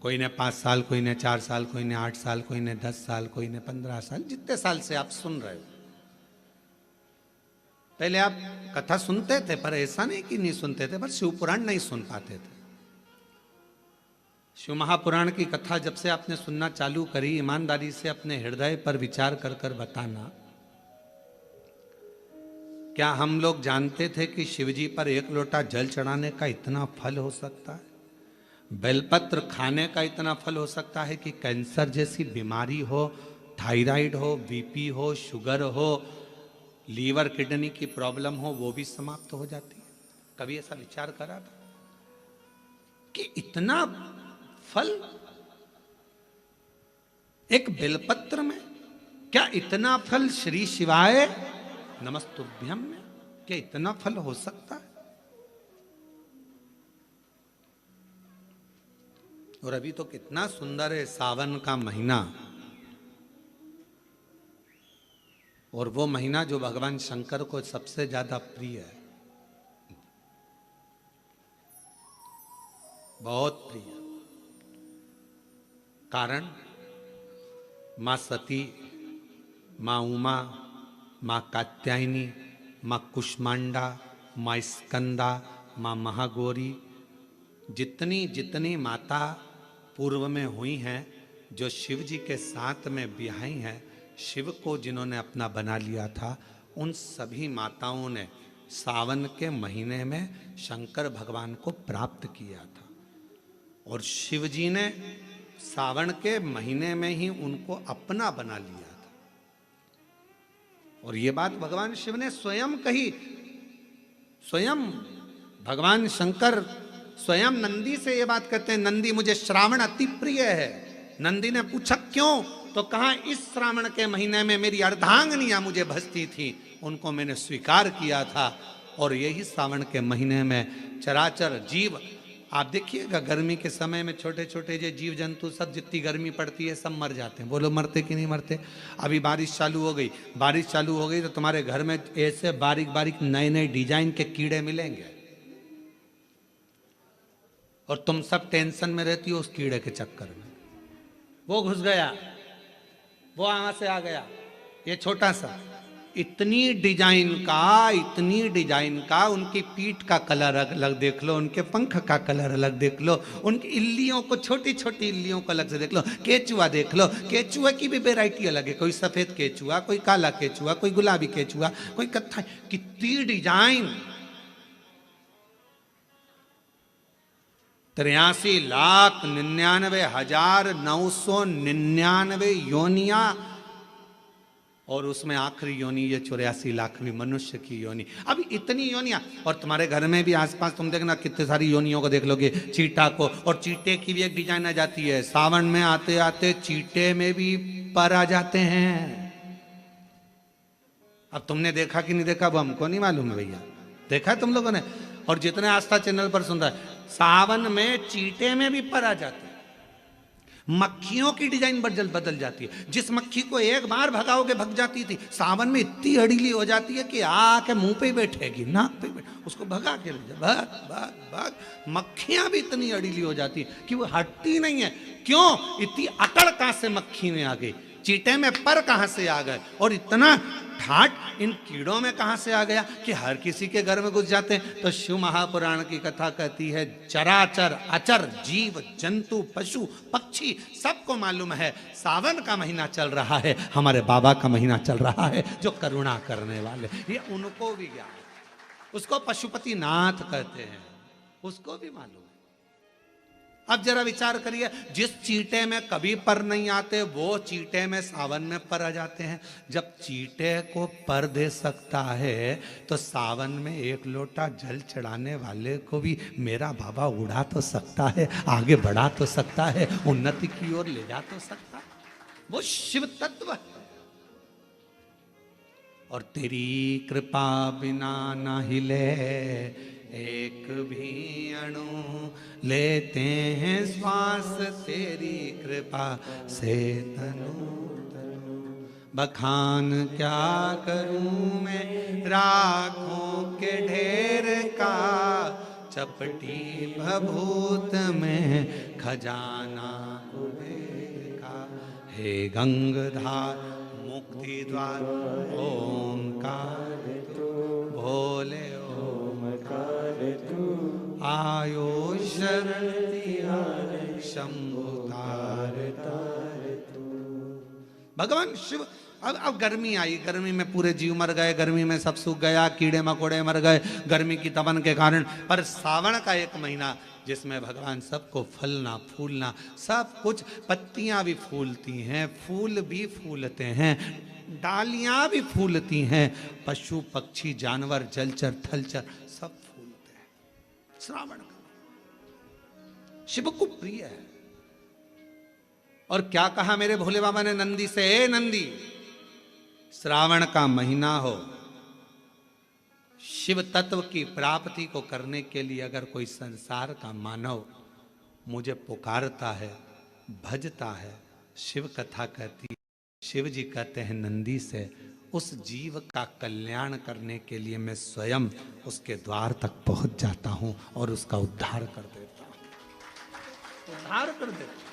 कोई ने 5 साल, कोई ने 4 साल, कोई ने 8 साल, कोई ने 10 साल, कोई ने 15 साल, जितने साल से आप सुन रहे हो। पहले आप कथा सुनते थे, पर ऐसा नहीं कि नहीं सुनते थे, पर शिव पुराण नहीं सुन पाते थे। शिव महापुराण की कथा जब से आपने सुनना चालू करी, ईमानदारी से अपने हृदय पर विचार कर कर बताना, क्या हम लोग जानते थे कि शिवजी पर 1 लोटा जल चढ़ाने का इतना फल हो सकता है? बेलपत्र खाने का इतना फल हो सकता है कि कैंसर जैसी बीमारी हो, थायराइड हो, बीपी हो, शुगर हो, लीवर किडनी की प्रॉब्लम हो, वो भी समाप्त हो जाती है। कभी ऐसा विचार करा था कि इतना फल एक बेलपत्र में? क्या इतना फल श्री शिवाय नमस्तुभ्यम में, क्या इतना फल हो सकता है? और अभी तो कितना सुंदर है सावन का महीना, और वो महीना जो भगवान शंकर को सबसे ज्यादा प्रिय है, बहुत प्रिय। कारण मां सती, मां उमा, मां कात्यायनी, मां कुष्मांडा, मां स्कंदा, मां महागौरी, जितनी जितनी माता पूर्व में हुई हैं, जो शिव जी के साथ में ब्याही हैं, शिव को जिन्होंने अपना बना लिया था, उन सभी माताओं ने सावन के महीने में शंकर भगवान को प्राप्त किया था। और शिव जी ने सावन के महीने में ही उनको अपना बना लिया था। और ये बात भगवान शिव ने स्वयं कही। स्वयं भगवान शंकर स्वयं नंदी से ये बात कहते हैं, नंदी मुझे श्रावण अति प्रिय है। नंदी ने पूछा क्यों? तो कहा इस श्रावण के महीने में मेरी अर्धांगिनियां मुझे भजती थी, उनको मैंने स्वीकार किया था। और यही श्रावण के महीने में चराचर जीव, आप देखिएगा गर्मी के समय में छोटे छोटे जो जीव जंतु सब, जितनी गर्मी पड़ती है सब मर जाते हैं। बोलो मरते कि नहीं मरते? अभी बारिश चालू हो गई, बारिश चालू हो गई तो तुम्हारे घर में ऐसे बारीक बारीक नए नए डिजाइन के कीड़े मिलेंगे, और तुम सब टेंशन में रहती हो उस कीड़े के चक्कर में। वो घुस गया, वो वहां से आ गया, ये छोटा सा, इतनी डिजाइन का, उनकी पीठ का कलर अलग देख लो, उनके पंख का कलर अलग देख लो, उनकी इल्लियों को, छोटी छोटी इल्लियों को अलग से देख लो, केचुआ देख लो, केचुआ की भी वैरायटी अलग है, कोई सफेद केचुआ, कोई काला केचुआ, कोई गुलाबी केचुआ, कोई कत्था, कितनी डिजाइन। 83,99,999 योनिया, और उसमें आखिरी योनि ये 84,00,000वीं मनुष्य की योनि। अब इतनी योनियां, और तुम्हारे घर में भी आसपास तुम देखना कितने सारी योनियों को देख लोगे, चीटा को, और चीटे की भी एक डिजाइन आ जाती है। सावन में आते आते चीटे में भी पर आ जाते हैं। अब तुमने देखा कि नहीं देखा वो हमको नहीं मालूम है भैया, देखा तुम लोगों ने? और जितने आस्था चैनल पर सुन रहा है, सावन में चीटे में भी पर आ जाते हैं। मक्खियों की डिजाइन बदल जाती है। जिस मक्खी को एक बार भगाओगे भग जाती थी, सावन में इतनी अड़ीली हो जाती है कि आके मुंह पे बैठेगी, नाक पे बैठे, उसको भगा के ले जा, भाग भाग भाग। मक्खियां भी इतनी अड़ीली हो जाती है कि वो हटती नहीं है। क्यों? इतनी अकड़ कहां से मक्खी में आ गई? चींटे में पर कहां से आ गए, और इतना ठाट इन कीड़ों में कहां से आ गया कि हर किसी के घर में घुस जाते हैं। तो शिव महापुराण की कथा कहती है चराचर अचर जीव जंतु पशु पक्षी सबको मालूम है सावन का महीना चल रहा है, हमारे बाबा का महीना चल रहा है जो करुणा करने वाले, ये उनको भी ज्ञान है। उसको पशुपति नाथ कहते हैं, उसको भी मालूम है। अब जरा विचार करिए, जिस चींटे में कभी पर नहीं आते वो चींटे में सावन में पर आ जाते हैं। जब चींटे को पर दे सकता है तो सावन में एक लोटा जल चढ़ाने वाले को भी मेरा बाबा उड़ा तो सकता है, आगे बढ़ा तो सकता है, उन्नति की ओर ले जा तो सकता है। वो शिव तत्व है। और तेरी कृपा बिना ना हिले एक भी अणु, लेते हैं श्वास तेरी कृपा से तनु तनु। बखान क्या करूं मैं राखों के ढेर का, चपटी भभूत में खजाना कुबेर का। हे गंगाधार मुक्ति द्वार ओंकार तू, भोले ओंकार तू, आयो शरण तिहार शंभु तार तार तू। भगवान शिव, अब गर्मी आई, गर्मी में पूरे जीव मर गए, गर्मी में सब सूख गया, कीड़े मकोड़े मर गए गर्मी की तपन के कारण। पर सावन का एक महीना जिसमें भगवान सबको फलना फूलना सब कुछ, पत्तियां भी फूलती हैं, फूल भी फूलते हैं, डालियां भी फूलती हैं, पशु पक्षी जानवर जलचर थलचर सब फूलते हैं। श्रावण का शिव को प्रिय है। और क्या कहा मेरे भोले बाबा ने नंदी से, ए नंदी, श्रावण का महीना हो, शिव तत्व की प्राप्ति को करने के लिए अगर कोई संसार का मानव मुझे पुकारता है, भजता है, शिव कथा कहती है, शिव जी कहते हैं नंदी से, उस जीव का कल्याण करने के लिए मैं स्वयं उसके द्वार तक पहुंच जाता हूं और उसका उद्धार कर देता हूं, उद्धार कर देता हूं।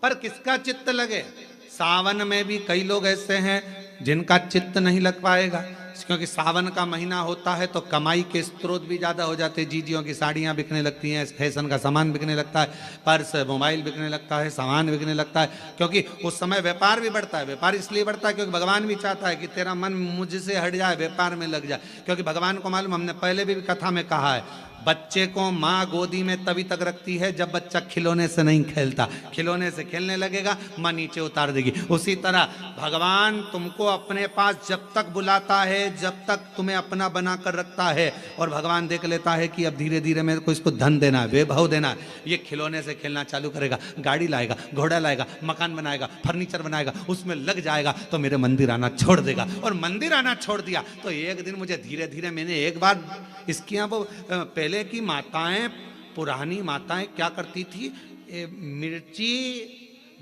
पर किसका चित्त लगे? सावन में भी कई लोग ऐसे हैं जिनका चित्त नहीं लग पाएगा, क्योंकि सावन का महीना होता है तो कमाई के स्रोत भी ज़्यादा हो जाते हैं। जीजियों की साड़ियाँ बिकने लगती हैं, फैशन का सामान बिकने लगता है, पर्स मोबाइल बिकने लगता है, सामान बिकने लगता है, क्योंकि उस समय व्यापार भी बढ़ता है। व्यापार इसलिए बढ़ता है क्योंकि भगवान भी चाहता है कि तेरा मन मुझसे हट जाए, व्यापार में लग जाए। क्योंकि भगवान को मालूम, हमने पहले भी कथा में कहा है, बच्चे को माँ गोदी में तभी तक रखती है जब बच्चा खिलौने से नहीं खेलता, खिलौने से खेलने लगेगा माँ नीचे उतार देगी। उसी तरह भगवान तुमको अपने पास जब तक बुलाता है, जब तक तुम्हें अपना बना कर रखता है, और भगवान देख लेता है कि अब धीरे धीरे मेरे को इसको धन देना है, वैभव देना है, ये खिलौने से खेलना चालू करेगा, गाड़ी लाएगा, घोड़ा लाएगा, मकान बनाएगा, फर्नीचर बनाएगा, उसमें लग जाएगा तो मेरे मंदिर आना छोड़ देगा। और मंदिर आना छोड़ दिया तो एक दिन मुझे धीरे धीरे, मैंने एक बार इसकी यहाँ वो पहले की माताएं, पुरानी माताएं क्या करती थी, मिर्ची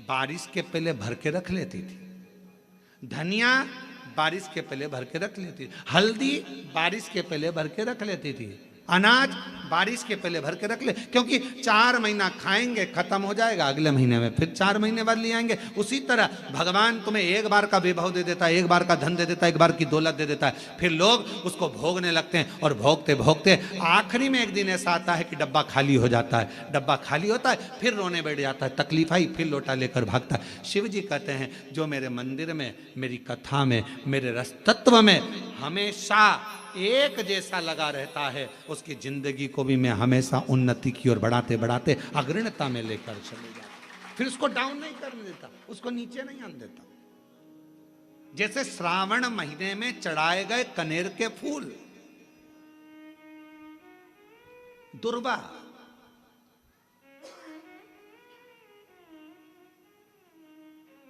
बारिश के पहले भर के रख लेती थी, धनिया बारिश के पहले भर के रख लेती थी, हल्दी बारिश के पहले भर के रख लेती थी, अनाज बारिश के पहले भर के रख ले, क्योंकि 4 महीना खाएंगे खत्म हो जाएगा, अगले महीने में फिर 4 महीने बाद ले आएंगे। उसी तरह भगवान तुम्हें एक बार का वैभव दे देता है, एक बार का धन दे देता है, एक बार की दौलत दे देता है, फिर लोग उसको भोगने लगते हैं, और भोगते भोगते आखिरी में एक दिन ऐसा आता है कि डब्बा खाली हो जाता है। डब्बा खाली होता है, फिर रोने बैठ जाता है, तकलीफ आई, फिर लोटा लेकर भागता है। शिव जी कहते हैं जो मेरे मंदिर में, मेरी कथा में, मेरे रस तत्व में हमेशा एक जैसा लगा रहता है, उसकी जिंदगी को भी मैं हमेशा उन्नति की ओर बढ़ाते बढ़ाते अग्रणता में लेकर चले जाता, फिर उसको डाउन नहीं करने देता, उसको नीचे नहीं आने देता। जैसे श्रावण महीने में चढ़ाए गए कनेर के फूल, दुर्वा,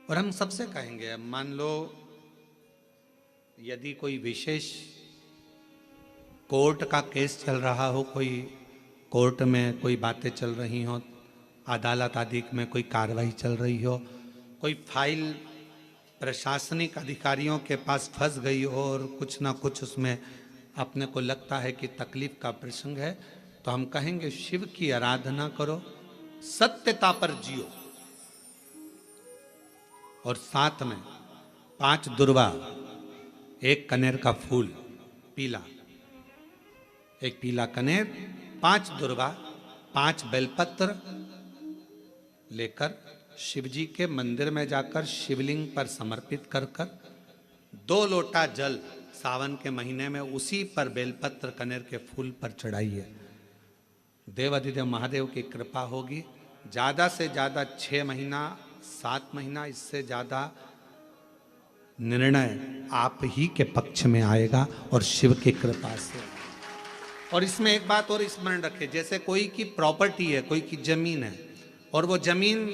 और हम सबसे कहेंगे, मान लो यदि कोई विशेष कोर्ट का केस चल रहा हो, कोई कोर्ट में कोई बातें चल रही हो, अदालत आदि में कोई कार्रवाई चल रही हो, कोई फाइल प्रशासनिक अधिकारियों के पास फंस गई हो और कुछ ना कुछ उसमें अपने को लगता है कि तकलीफ का प्रसंग है, तो हम कहेंगे शिव की आराधना करो, सत्यता पर जियो, और साथ में 5 दुर्वा, 1 कनेर का फूल पीला, 1 पीला कनेर, 5 दुर्वा, 5 बेलपत्र लेकर शिव जी के मंदिर में जाकर शिवलिंग पर समर्पित कर 2 लोटा जल सावन के महीने में उसी पर बेलपत्र कनेर के फूल पर चढ़ाइए। देवाधिदेव महादेव की कृपा होगी। ज़्यादा से ज़्यादा 6 महीना 7 महीना, इससे ज़्यादा निर्णय आप ही के पक्ष में आएगा और शिव की कृपा से। और इसमें एक बात और स्मरण रखें, जैसे कोई की प्रॉपर्टी है, कोई की जमीन है और वो जमीन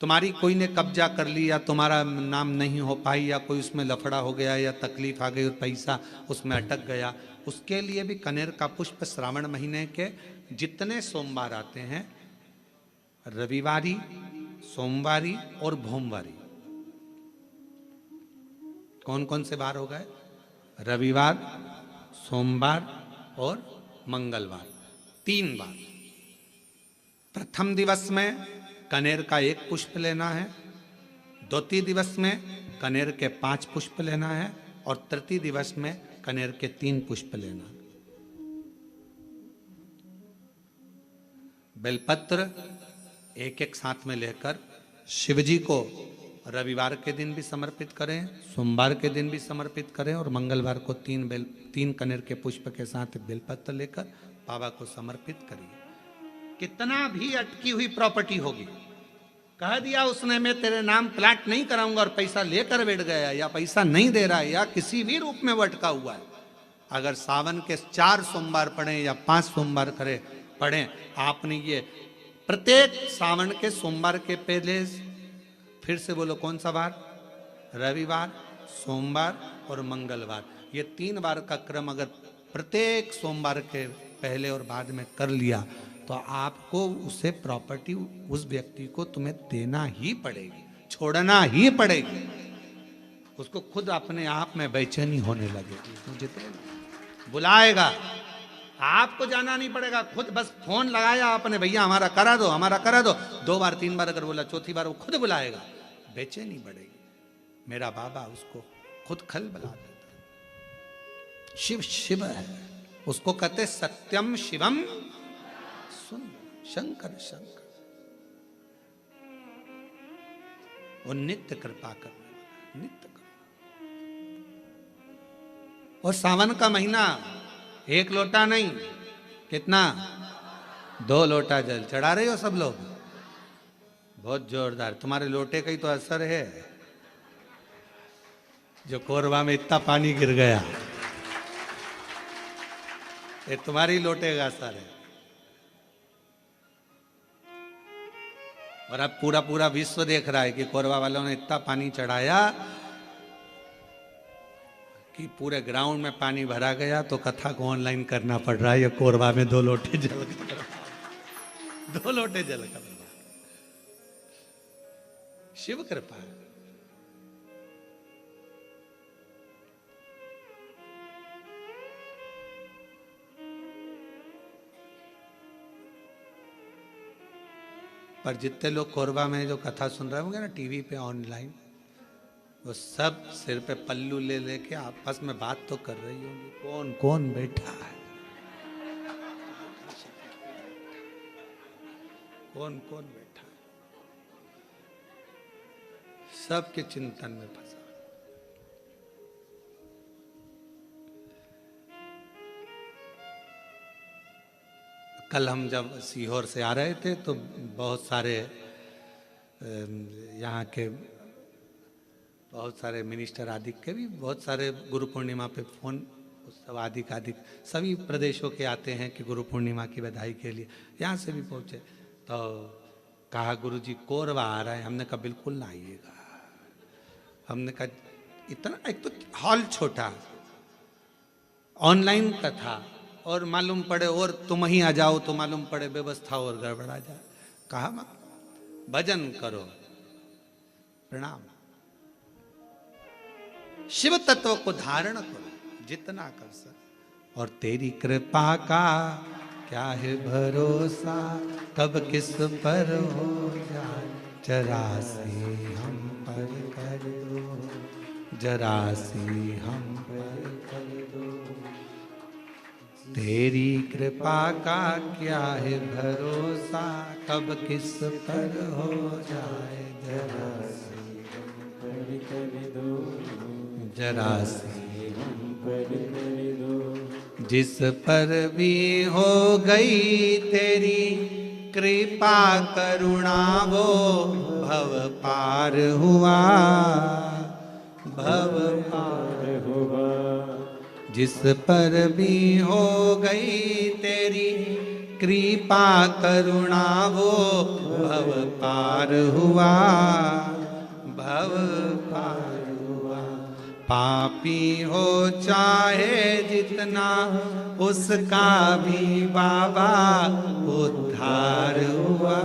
तुम्हारी कोई ने कब्जा कर ली या तुम्हारा नाम नहीं हो पाई या कोई उसमें लफड़ा हो गया या तकलीफ आ गई और पैसा उसमें अटक गया, उसके लिए भी कनेर का पुष्प श्रावण महीने के जितने सोमवार आते हैं, रविवारी, सोमवारी और भोमवारी, कौन कौन से बार हो गए? रविवार, सोमवार और मंगलवार, 3 बार। प्रथम दिवस में कनेर का 1 पुष्प लेना है, द्वितीय दिवस में कनेर के 5 पुष्प लेना है और तृतीय दिवस में कनेर के 3 पुष्प लेना है। बेलपत्र 1-1 साथ में लेकर शिव जी को रविवार के दिन भी समर्पित करें, सोमवार के दिन भी समर्पित करें और मंगलवार को 3 कनेर के पुष्प के साथ बेलपत्र लेकर बाबा को समर्पित करिए। कितना भी अटकी हुई प्रॉपर्टी होगी, कह दिया उसने मैं तेरे नाम प्लाट नहीं कराऊंगा और पैसा लेकर बैठ गया या पैसा नहीं दे रहा है या किसी भी रूप में वो अटका हुआ है, अगर सावन के 4 सोमवार पढ़ें या 5 सोमवार पढ़ें, आपने ये प्रत्येक सावन के सोमवार के पहले, फिर से बोलो कौन सा बार? रविवार, सोमवार और मंगलवार, ये 3 बार का क्रम अगर प्रत्येक सोमवार के पहले और बाद में कर लिया तो आपको उसे प्रॉपर्टी उस व्यक्ति को तुम्हें देना ही पड़ेगी, छोड़ना ही पड़ेगी। उसको खुद अपने आप में बेचैनी होने लगेगी, मुझे बुलाएगा, आपको जाना नहीं पड़ेगा, खुद बस फोन लगाया आपने, भैया हमारा करा दो, हमारा करा दो, 2 बार 3 बार अगर बोला, चौथी बार वो खुद बुलाएगा, बेचैनी बढ़ेगी। मेरा बाबा उसको खुद खल बुला देता। शिव शिव है, उसको कहते सत्यम शिवम सुंदर, शंकर शंकर, वो नित्य कृपा करने वाला, नित्य कृपा। और सावन का महीना 1 लोटा नहीं, कितना? 2 लोटा जल चढ़ा रहे हो सब लोग, बहुत जोरदार। तुम्हारे लोटे का ही तो असर है, जो कोरबा में इतना पानी गिर गया, ये तुम्हारी लोटे का असर है। और अब पूरा पूरा विश्व देख रहा है कि कोरबा वालों ने इतना पानी चढ़ाया कि पूरे ग्राउंड में पानी भरा गया, तो कथा को ऑनलाइन करना पड़ रहा है। ये कोरबा में 2 लोटे जल कर, 2 लोटे जल कर, शिव कृपा है। पर जितने लोग कोरबा में जो कथा सुन रहे होंगे ना टीवी पे ऑनलाइन, वो सब सिर पे पल्लू ले लेके आपस में बात तो कर रही होंगी, कौन कौन बैठा है, कौन कौन बैठा है, सबके चिंतन में फंसा। कल हम जब सीहोर से आ रहे थे तो बहुत सारे यहाँ के बहुत सारे मिनिस्टर आदि के भी बहुत सारे गुरु पूर्णिमा पे फोन उत्सव आदि सभी प्रदेशों के आते हैं कि गुरु पूर्णिमा की बधाई के लिए, यहाँ से भी पहुँचे। तो कहा गुरुजी कोरबा आ रहा है, हमने कहा बिल्कुल ना आइएगा। हमने कहा इतना, एक तो हॉल छोटा, ऑनलाइन कथा, और मालूम पड़े और तुम ही आ जाओ तो मालूम पड़े व्यवस्था और गड़बड़ा जाए। कहा भजन करो, प्रणाम, शिव तत्व को धारण करो जितना कर सक, और तेरी कृपा का क्या है भरोसा, कब किस पर हो जाए 84 हम पर। पर कर दो, जरा सी हम पर कर दो। तेरी कृपा का क्या है भरोसा, कब किस पर हो जाए जरा सी हम पर कर दो, जरा सी हम पर कर दो। जिस पर भी हो गई तेरी कृपा करुणा, वो भव पार हुआ, भव पार हुआ। जिस पर भी हो गई तेरी कृपा करुणा, वो भव पार हुआ, भव पार हुआ। पापी हो चाहे जितना, उसका भी बाबा उद्धार हुआ,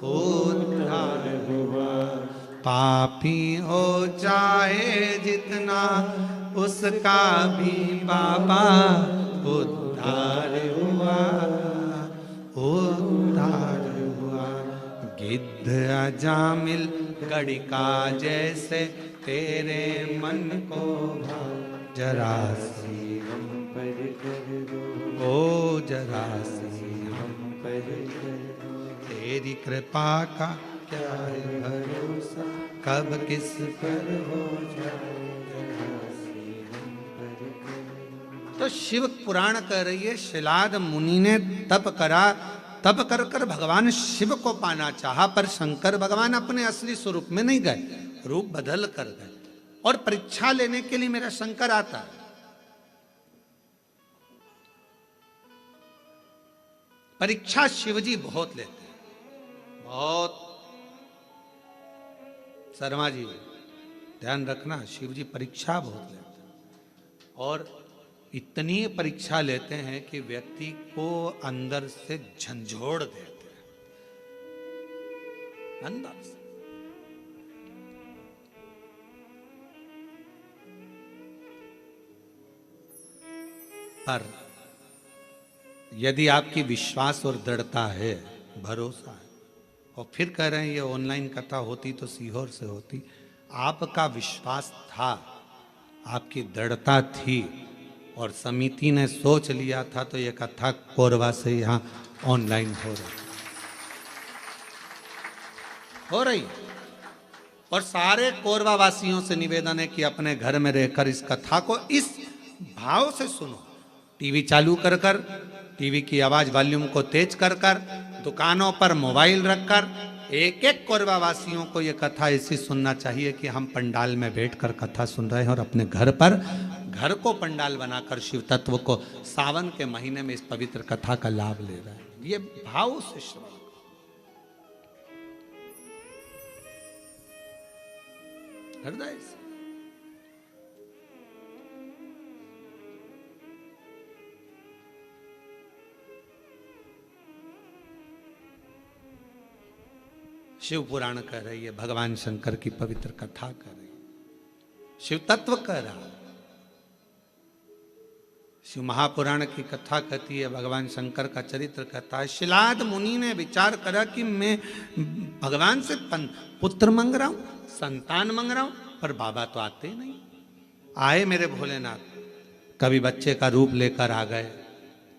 उद्धार हुआ। पापी हो चाहे जितना, उसका भी बाबा उद्धार हुआ, उद्धार हुआ। गिद्ध अजामिल गड़िका जैसे तेरे मन को भाव, जरा सी हम पर कर दो, ओ जरा सी हम पर कर दो। तेरी कृपा का क्या है भरोसा, कब किस पर हो जाए जरा सी हम पर कर दो। तो शिव पुराण कह रही है, शिलाद मुनि ने तप करा, तप कर कर भगवान शिव को पाना चाहा, पर शंकर भगवान अपने असली स्वरूप में नहीं गए, रूप बदल कर गए। और परीक्षा लेने के लिए मेरा शंकर आता है। परीक्षा शिवजी बहुत लेते हैं, बहुत। शर्मा जी ध्यान रखना, शिवजी परीक्षा बहुत लेते हैं, और इतनी परीक्षा लेते हैं कि व्यक्ति को अंदर से झंझोड़ देते हैं, अंदर से। पर यदि आपकी विश्वास और दृढ़ता है, भरोसा है, और फिर कह रहे हैं ये ऑनलाइन कथा होती तो सीहोर से होती, आपका विश्वास था, आपकी दृढ़ता थी, और समिति ने सोच लिया था, तो ये कथा कोरबा से यहाँ ऑनलाइन हो रही। और सारे कोरबा वासियों से निवेदन है कि अपने घर में रहकर इस कथा को इस भाव से सुनो। टीवी चालू कर कर, टीवी की आवाज वॉल्यूम को तेज कर कर, दुकानों पर मोबाइल रखकर, एक एक कोरबा वासियों को यह कथा ऐसी सुनना चाहिए कि हम पंडाल में बैठकर कथा सुन रहे हैं, और अपने घर पर, घर को पंडाल बनाकर शिव तत्व को सावन के महीने में इस पवित्र कथा का लाभ ले रहे हैं। ये भाव से श्रवण, हृदय से। शिव पुराण कह रही है, भगवान शंकर की पवित्र कथा कह रही है, शिव तत्व कह रहा है। शिव महापुराण की कथा कहती है, भगवान शंकर का चरित्र कहता है। शिलाद मुनि ने विचार करा कि मैं भगवान से पुत्र मांग रहा हूं, संतान मांग रहा हूं, पर बाबा तो आते नहीं। आए मेरे भोलेनाथ, कभी बच्चे का रूप लेकर आ गए,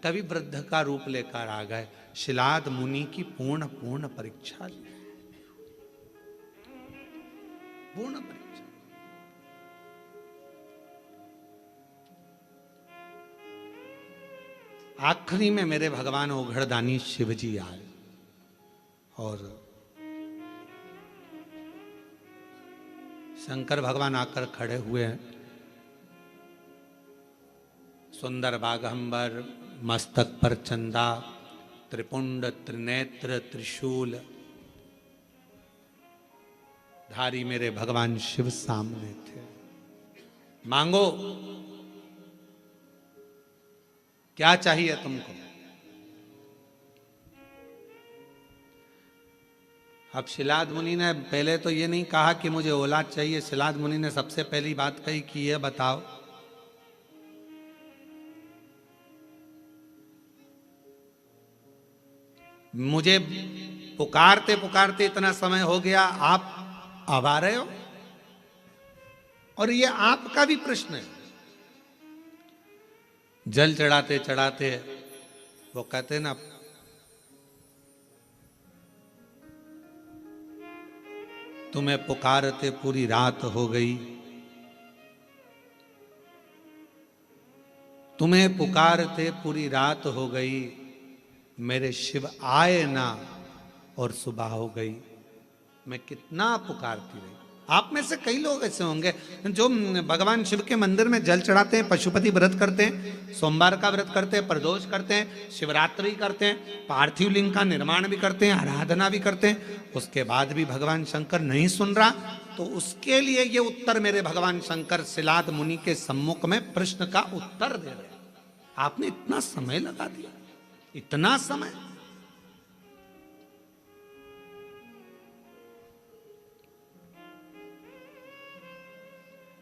कभी वृद्ध का रूप लेकर आ गए। शिलाद मुनि की पूर्ण परीक्षा ली, पूर्ण परीक्षा। आखिरी में मेरे भगवान ओघड़दानी शिवजी आए, और शंकर भगवान आकर खड़े हुए हैं। सुंदर बागंबर, मस्तक पर चंदा, त्रिपुंड त्रिनेत्र त्रिशूल धारी मेरे भगवान शिव सामने थे। मांगो, क्या चाहिए तुमको? अब शिलाद मुनि ने पहले तो ये नहीं कहा कि मुझे औलाद चाहिए। शिलाद मुनि ने सबसे पहली बात कही कि ये बताओ, मुझे पुकारते पुकारते इतना समय हो गया, आप अब आ रहे हो? और ये आपका भी प्रश्न है। जल चढ़ाते चढ़ाते वो कहते ना, तुम्हें पुकारते पूरी रात हो गई, तुम्हें पुकारते पूरी रात हो गई, मेरे शिव आए ना और सुबह हो गई। मैं कितना पुकारती रही। आप में से कई लोग ऐसे होंगे जो भगवान शिव के मंदिर में जल चढ़ाते हैं, पशुपति व्रत करते हैं, सोमवार का व्रत करते हैं, प्रदोष करते हैं, शिवरात्रि करते हैं, पार्थिव लिंग का निर्माण भी करते हैं, आराधना भी करते हैं, उसके बाद भी भगवान शंकर नहीं सुन रहा, तो उसके लिए ये उत्तर मेरे भगवान शंकर शिलाद मुनि के सम्मुख में प्रश्न का उत्तर दे रहे हैं। आपने इतना समय लगा दिया, इतना समय।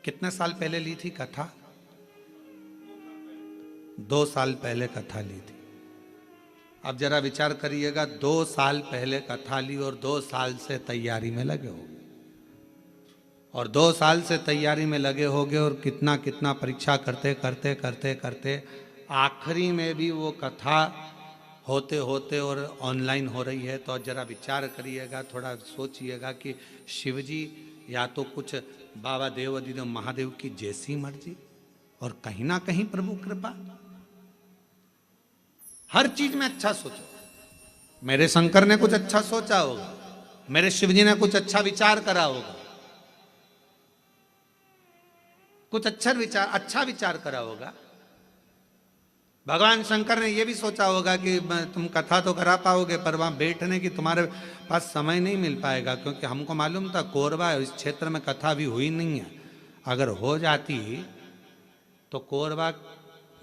कितने साल पहले ली थी कथा? 2 साल पहले कथा ली थी। अब जरा विचार करिएगा, 2 साल पहले कथा ली और 2 साल से तैयारी में लगे हो, और 2 साल से तैयारी में लगे होगे, और कितना कितना परीक्षा करते करते करते करते आखिरी में भी वो कथा होते होते और ऑनलाइन हो रही है। तो जरा विचार करिएगा, थोड़ा सोचिएगा कि शिव जी या तो कुछ बाबा देव अधिदेव महादेव की जैसी मर्जी, और कहीं ना कहीं प्रभु कृपा। हर चीज में अच्छा सोचो। मेरे शंकर ने कुछ अच्छा सोचा होगा, मेरे शिव जी ने कुछ अच्छा विचार करा होगा, कुछ अच्छा विचार करा होगा। भगवान शंकर ने यह भी सोचा होगा कि तुम कथा तो करा पाओगे, पर वहां बैठने की तुम्हारे पास समय नहीं मिल पाएगा, क्योंकि हमको मालूम था कोरबा इस क्षेत्र में कथा भी हुई नहीं है। अगर हो जाती तो कोरबा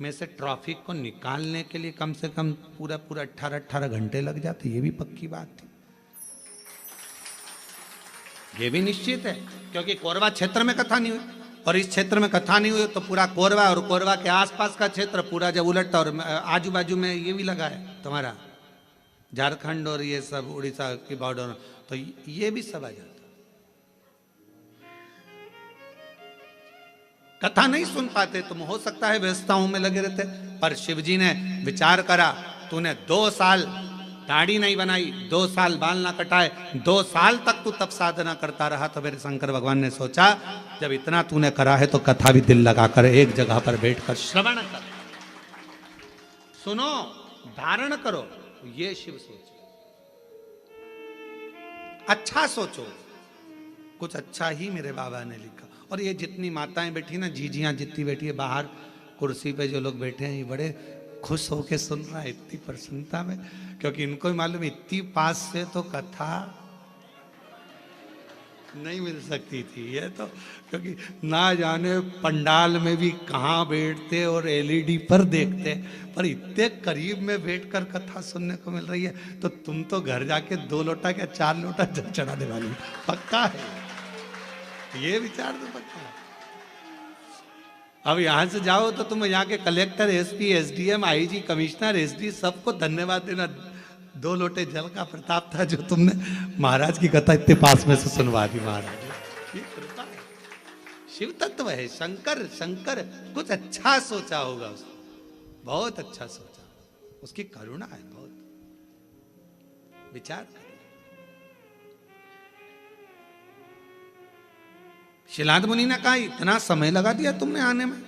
में से ट्रैफिक को निकालने के लिए कम से कम पूरा 18 घंटे लग जाते। ये भी पक्की बात थी, ये भी निश्चित है, क्योंकि कोरबा क्षेत्र में कथा नहीं हुई, और इस क्षेत्र में कथा नहीं हुई तो पूरा कोरबा और कोरबा के आसपास का क्षेत्र पूरा जब उलटता, और आजू बाजू में ये भी लगा है तुम्हारा झारखंड और ये सब उड़ीसा की बॉर्डर, तो ये भी सब आ जाता। कथा नहीं सुन पाते तुम, हो सकता है व्यस्तताओं में लगे रहते, पर शिव जी ने विचार करा, तूने 2 साल दाढ़ी नहीं बनाई, 2 साल बाल ना कटाए, 2 साल तक तू तप साधना करता रहा, तो मेरे शंकर भगवान ने सोचा जब इतना तूने करा है तो कथा भी दिल लगाकर एक जगह पर बैठकर श्रवण कर, सुनो, धारण करो। ये शिव सोच, अच्छा सोचो, कुछ अच्छा ही मेरे बाबा ने लिखा। और ये जितनी माताएं बैठी ना, जीजियां जितनी बैठी है बाहर कुर्सी पे, जो लोग बैठे हैं, ये बड़े खुश होके सुन रहा है, इतनी प्रसन्नता में, क्योंकि इनको ही मालूम इतनी पास से तो कथा नहीं मिल सकती थी। ये तो क्योंकि ना जाने पंडाल में भी कहाँ बैठते और एलईडी पर देखते, पर इतने करीब में बैठकर कथा सुनने को मिल रही है, तो तुम तो घर जाके 2 लोटा क्या 4 लोटा जल चढ़ाने वाली, पक्का है ये विचार तो पक्का है। अब यहां से जाओ तो तुम यहाँ के collector, SP, SDM, IG, commissioner, SD सबको धन्यवाद देना। 2 लोटे जल का प्रताप था जो तुमने महाराज की कथा इतने पास में से सुनवा दी। महाराज ये कृपा है, शिव तत्व है शंकर। शंकर कुछ अच्छा सोचा होगा उसने, बहुत अच्छा सोचा, उसकी करुणा है बहुत। विचार करिए। शिलाद मुनि ने कहा इतना समय लगा दिया तुमने आने में,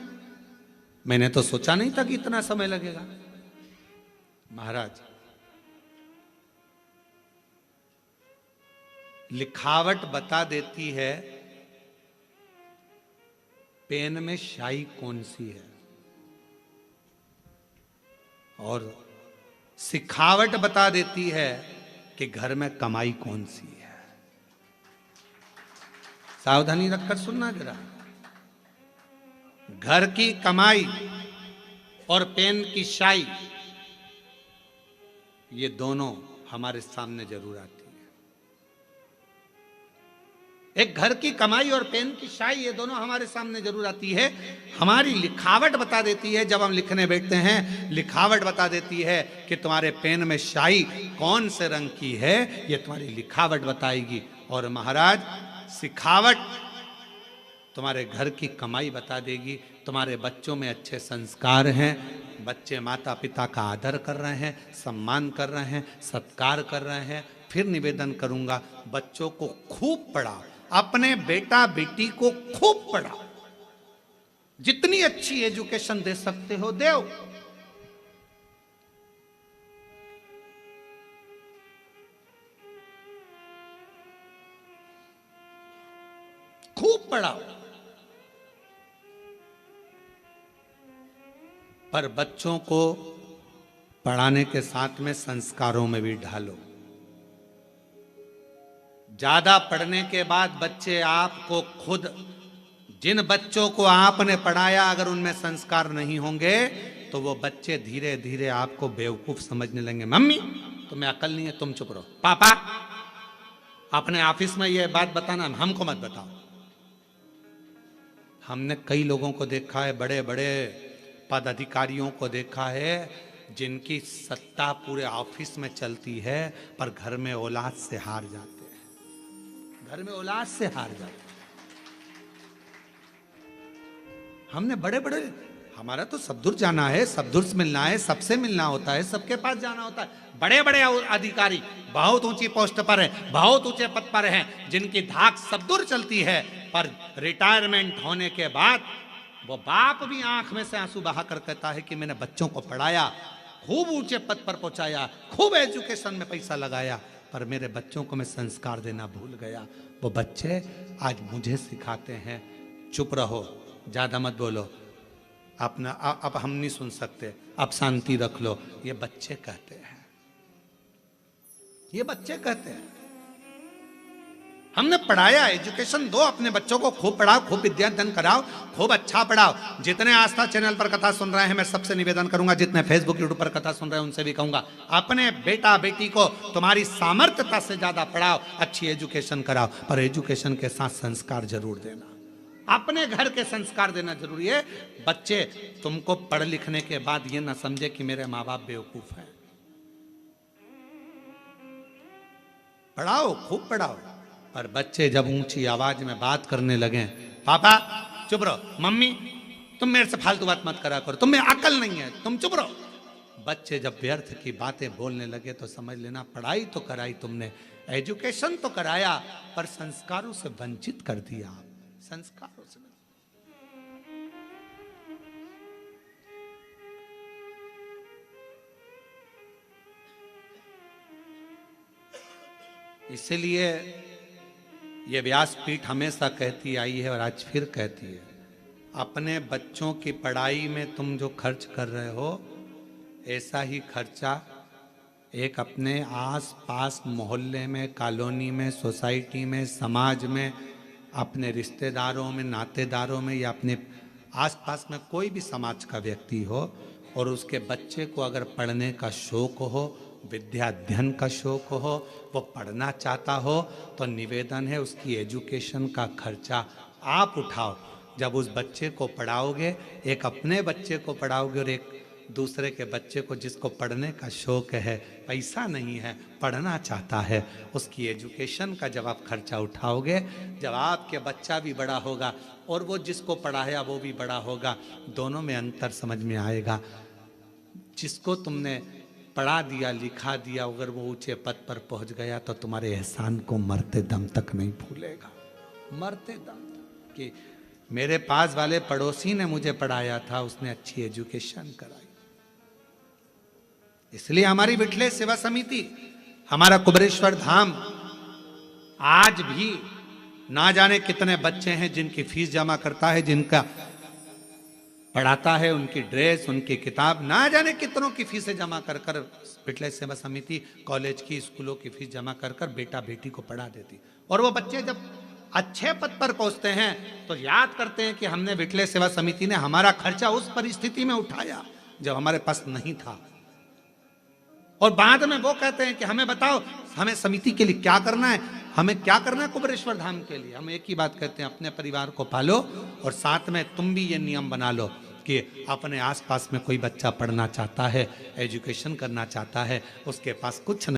मैंने तो सोचा नहीं था कि इतना समय लगेगा। महाराज, लिखावट बता देती है पेन में स्याही कौन सी है, और सिखावट बता देती है कि घर में कमाई कौन सी है। सावधानी रखकर सुनना जरा। घर की कमाई और पेन की स्याही, ये दोनों हमारे सामने जरूर आती है। एक घर की कमाई और पेन की स्याही, ये दोनों हमारे सामने जरूर आती है। हमारी लिखावट बता देती है, जब हम लिखने बैठते हैं, लिखावट बता देती है कि तुम्हारे पेन में स्याही कौन से रंग की है, ये तुम्हारी लिखावट बताएगी। और महाराज, सिखावट तुम्हारे घर की कमाई बता देगी। तुम्हारे बच्चों में अच्छे संस्कार हैं, बच्चे माता पिता का आदर कर रहे हैं, सम्मान कर रहे हैं, सत्कार कर रहे हैं। फिर निवेदन करूंगा, बच्चों को खूब पढ़ाओ, अपने बेटा बेटी को खूब पढ़ाओ, जितनी अच्छी एजुकेशन दे सकते हो दो। खूब पढ़ाओ, पर बच्चों को पढ़ाने के साथ में संस्कारों में भी ढालो। ज्यादा पढ़ने के बाद बच्चे आपको खुद, जिन बच्चों को आपने पढ़ाया अगर उनमें संस्कार नहीं होंगे तो वो बच्चे धीरे धीरे आपको बेवकूफ समझने लगेंगे। मम्मी तुम्हें अकल नहीं है, तुम चुप रहो। पापा अपने ऑफिस में ये बात बताना, हमको मत बताओ। हमने कई लोगों को देखा है, बड़े बड़े पद अधिकारियों को देखा है, जिनकी सत्ता पूरे ऑफिस में चलती है पर घर में औलाद से हार जाते हैं, घर में औलाद से हार जाते हैं। हमने बड़े बड़े, हमारा तो सब दूर जाना है, सब दूर से मिलना है, सबसे मिलना होता है, सबके पास जाना होता है। बड़े बड़े अधिकारी बहुत ऊंची पोस्ट पर हैं, बहुत ऊंचे पद पर हैं, जिनकी धाक सब दूर चलती है, पर रिटायरमेंट होने के बाद वो बाप भी आंख में से आंसू बहा कर कहता है कि मैंने बच्चों को पढ़ाया, खूब ऊंचे पद पर पहुंचाया, खूब एजुकेशन में पैसा लगाया, पर मेरे बच्चों को मैं संस्कार देना भूल गया। वो बच्चे आज मुझे सिखाते हैं, चुप रहो, ज्यादा मत बोलो, अपना अब हम नहीं सुन सकते, अब शांति रख लो। ये बच्चे कहते हैं, ये बच्चे कहते हैं। हमने पढ़ाया, एजुकेशन दो अपने बच्चों को, खूब पढ़ाओ, खूब विद्यादान कराओ, खूब अच्छा पढ़ाओ। जितने आस्था चैनल पर कथा सुन रहे हैं, मैं सबसे निवेदन करूंगा, जितने फेसबुक यूट्यूब पर कथा सुन रहे हैं उनसे भी कहूंगा, अपने बेटा बेटी को तुम्हारी सामर्थ्यता से ज्यादा पढ़ाओ, अच्छी एजुकेशन कराओ, पर एजुकेशन के साथ संस्कार जरूर देना। अपने घर के संस्कार देना जरूरी है। बच्चे तुमको पढ़ लिखने के बाद ये ना समझे कि मेरे माँ बाप बेवकूफ हैं। पढ़ाओ, खूब पढ़ाओ, पर बच्चे जब ऊंची आवाज में बात करने लगे, पापा चुप रहो, मम्मी तुम मेरे से फालतू बात मत करा करो, तुम्हें अकल नहीं है, तुम चुप रहो। बच्चे जब व्यर्थ की बातें बोलने लगे तो समझ लेना पढ़ाई तो कराई तुमने, एजुकेशन तो कराया, पर संस्कारों से वंचित कर दिया। संस्कारों से इसीलिए ये व्यासपीठ हमेशा कहती आई है और आज फिर कहती है, अपने बच्चों की पढ़ाई में तुम जो खर्च कर रहे हो, ऐसा ही खर्चा एक अपने आस पास मोहल्ले में, कॉलोनी में, सोसाइटी में, समाज में, अपने रिश्तेदारों में, नातेदारों में, या अपने आसपास में कोई भी समाज का व्यक्ति हो और उसके बच्चे को अगर पढ़ने का शौक हो, विद्या अध्ययन का शौक हो, वो पढ़ना चाहता हो, तो निवेदन है उसकी एजुकेशन का खर्चा आप उठाओ। जब उस बच्चे को पढ़ाओगे, एक अपने बच्चे को पढ़ाओगे और एक दूसरे के बच्चे को जिसको पढ़ने का शौक है, पैसा नहीं है, पढ़ना चाहता है, उसकी एजुकेशन का जब आप खर्चा उठाओगे, जब आपके बच्चा भी बड़ा होगा और वो जिसको पढ़ाया वो भी बड़ा होगा, दोनों में अंतर समझ में आएगा। जिसको तुमने पढ़ा दिया, लिखा दिया, अगर वो ऊंचे पद पर पहुंच गया तो तुम्हारे एहसान को मरते दम तक नहीं भूलेगा, मरते दम तक। कि मेरे पास वाले पड़ोसी ने मुझे पढ़ाया था, उसने अच्छी एजुकेशन कराई। इसलिए हमारी विठले सेवा समिति, हमारा कुबेरेश्वर धाम आज भी ना जाने कितने बच्चे हैं जिनकी फीस जमा करता है, जिनका पढ़ाता है, उनकी ड्रेस, उनकी किताब, ना जाने कितनों की फीसें जमा कर कर विठले सेवा समिति कॉलेज की, स्कूलों की फीस जमा कर कर बेटा बेटी को पढ़ा देती। और वो बच्चे जब अच्छे पद पर पहुंचते हैं तो याद करते हैं कि हमने विठले सेवा समिति ने हमारा खर्चा उस परिस्थिति में उठाया जब हमारे पास नहीं था। और बाद में वो कहते हैं कि हमें बताओ, हमें समिति के लिए क्या करना है, हमें क्या करना है कुबेरेश्वर धाम के लिए। हम एक ही बात कहते हैं, अपने परिवार को पालो और साथ में तुम भी ये नियम बना लो कि अपने आसपास में कोई बच्चा पढ़ना चाहता है, एजुकेशन करना चाहता है, उसके पास कुछ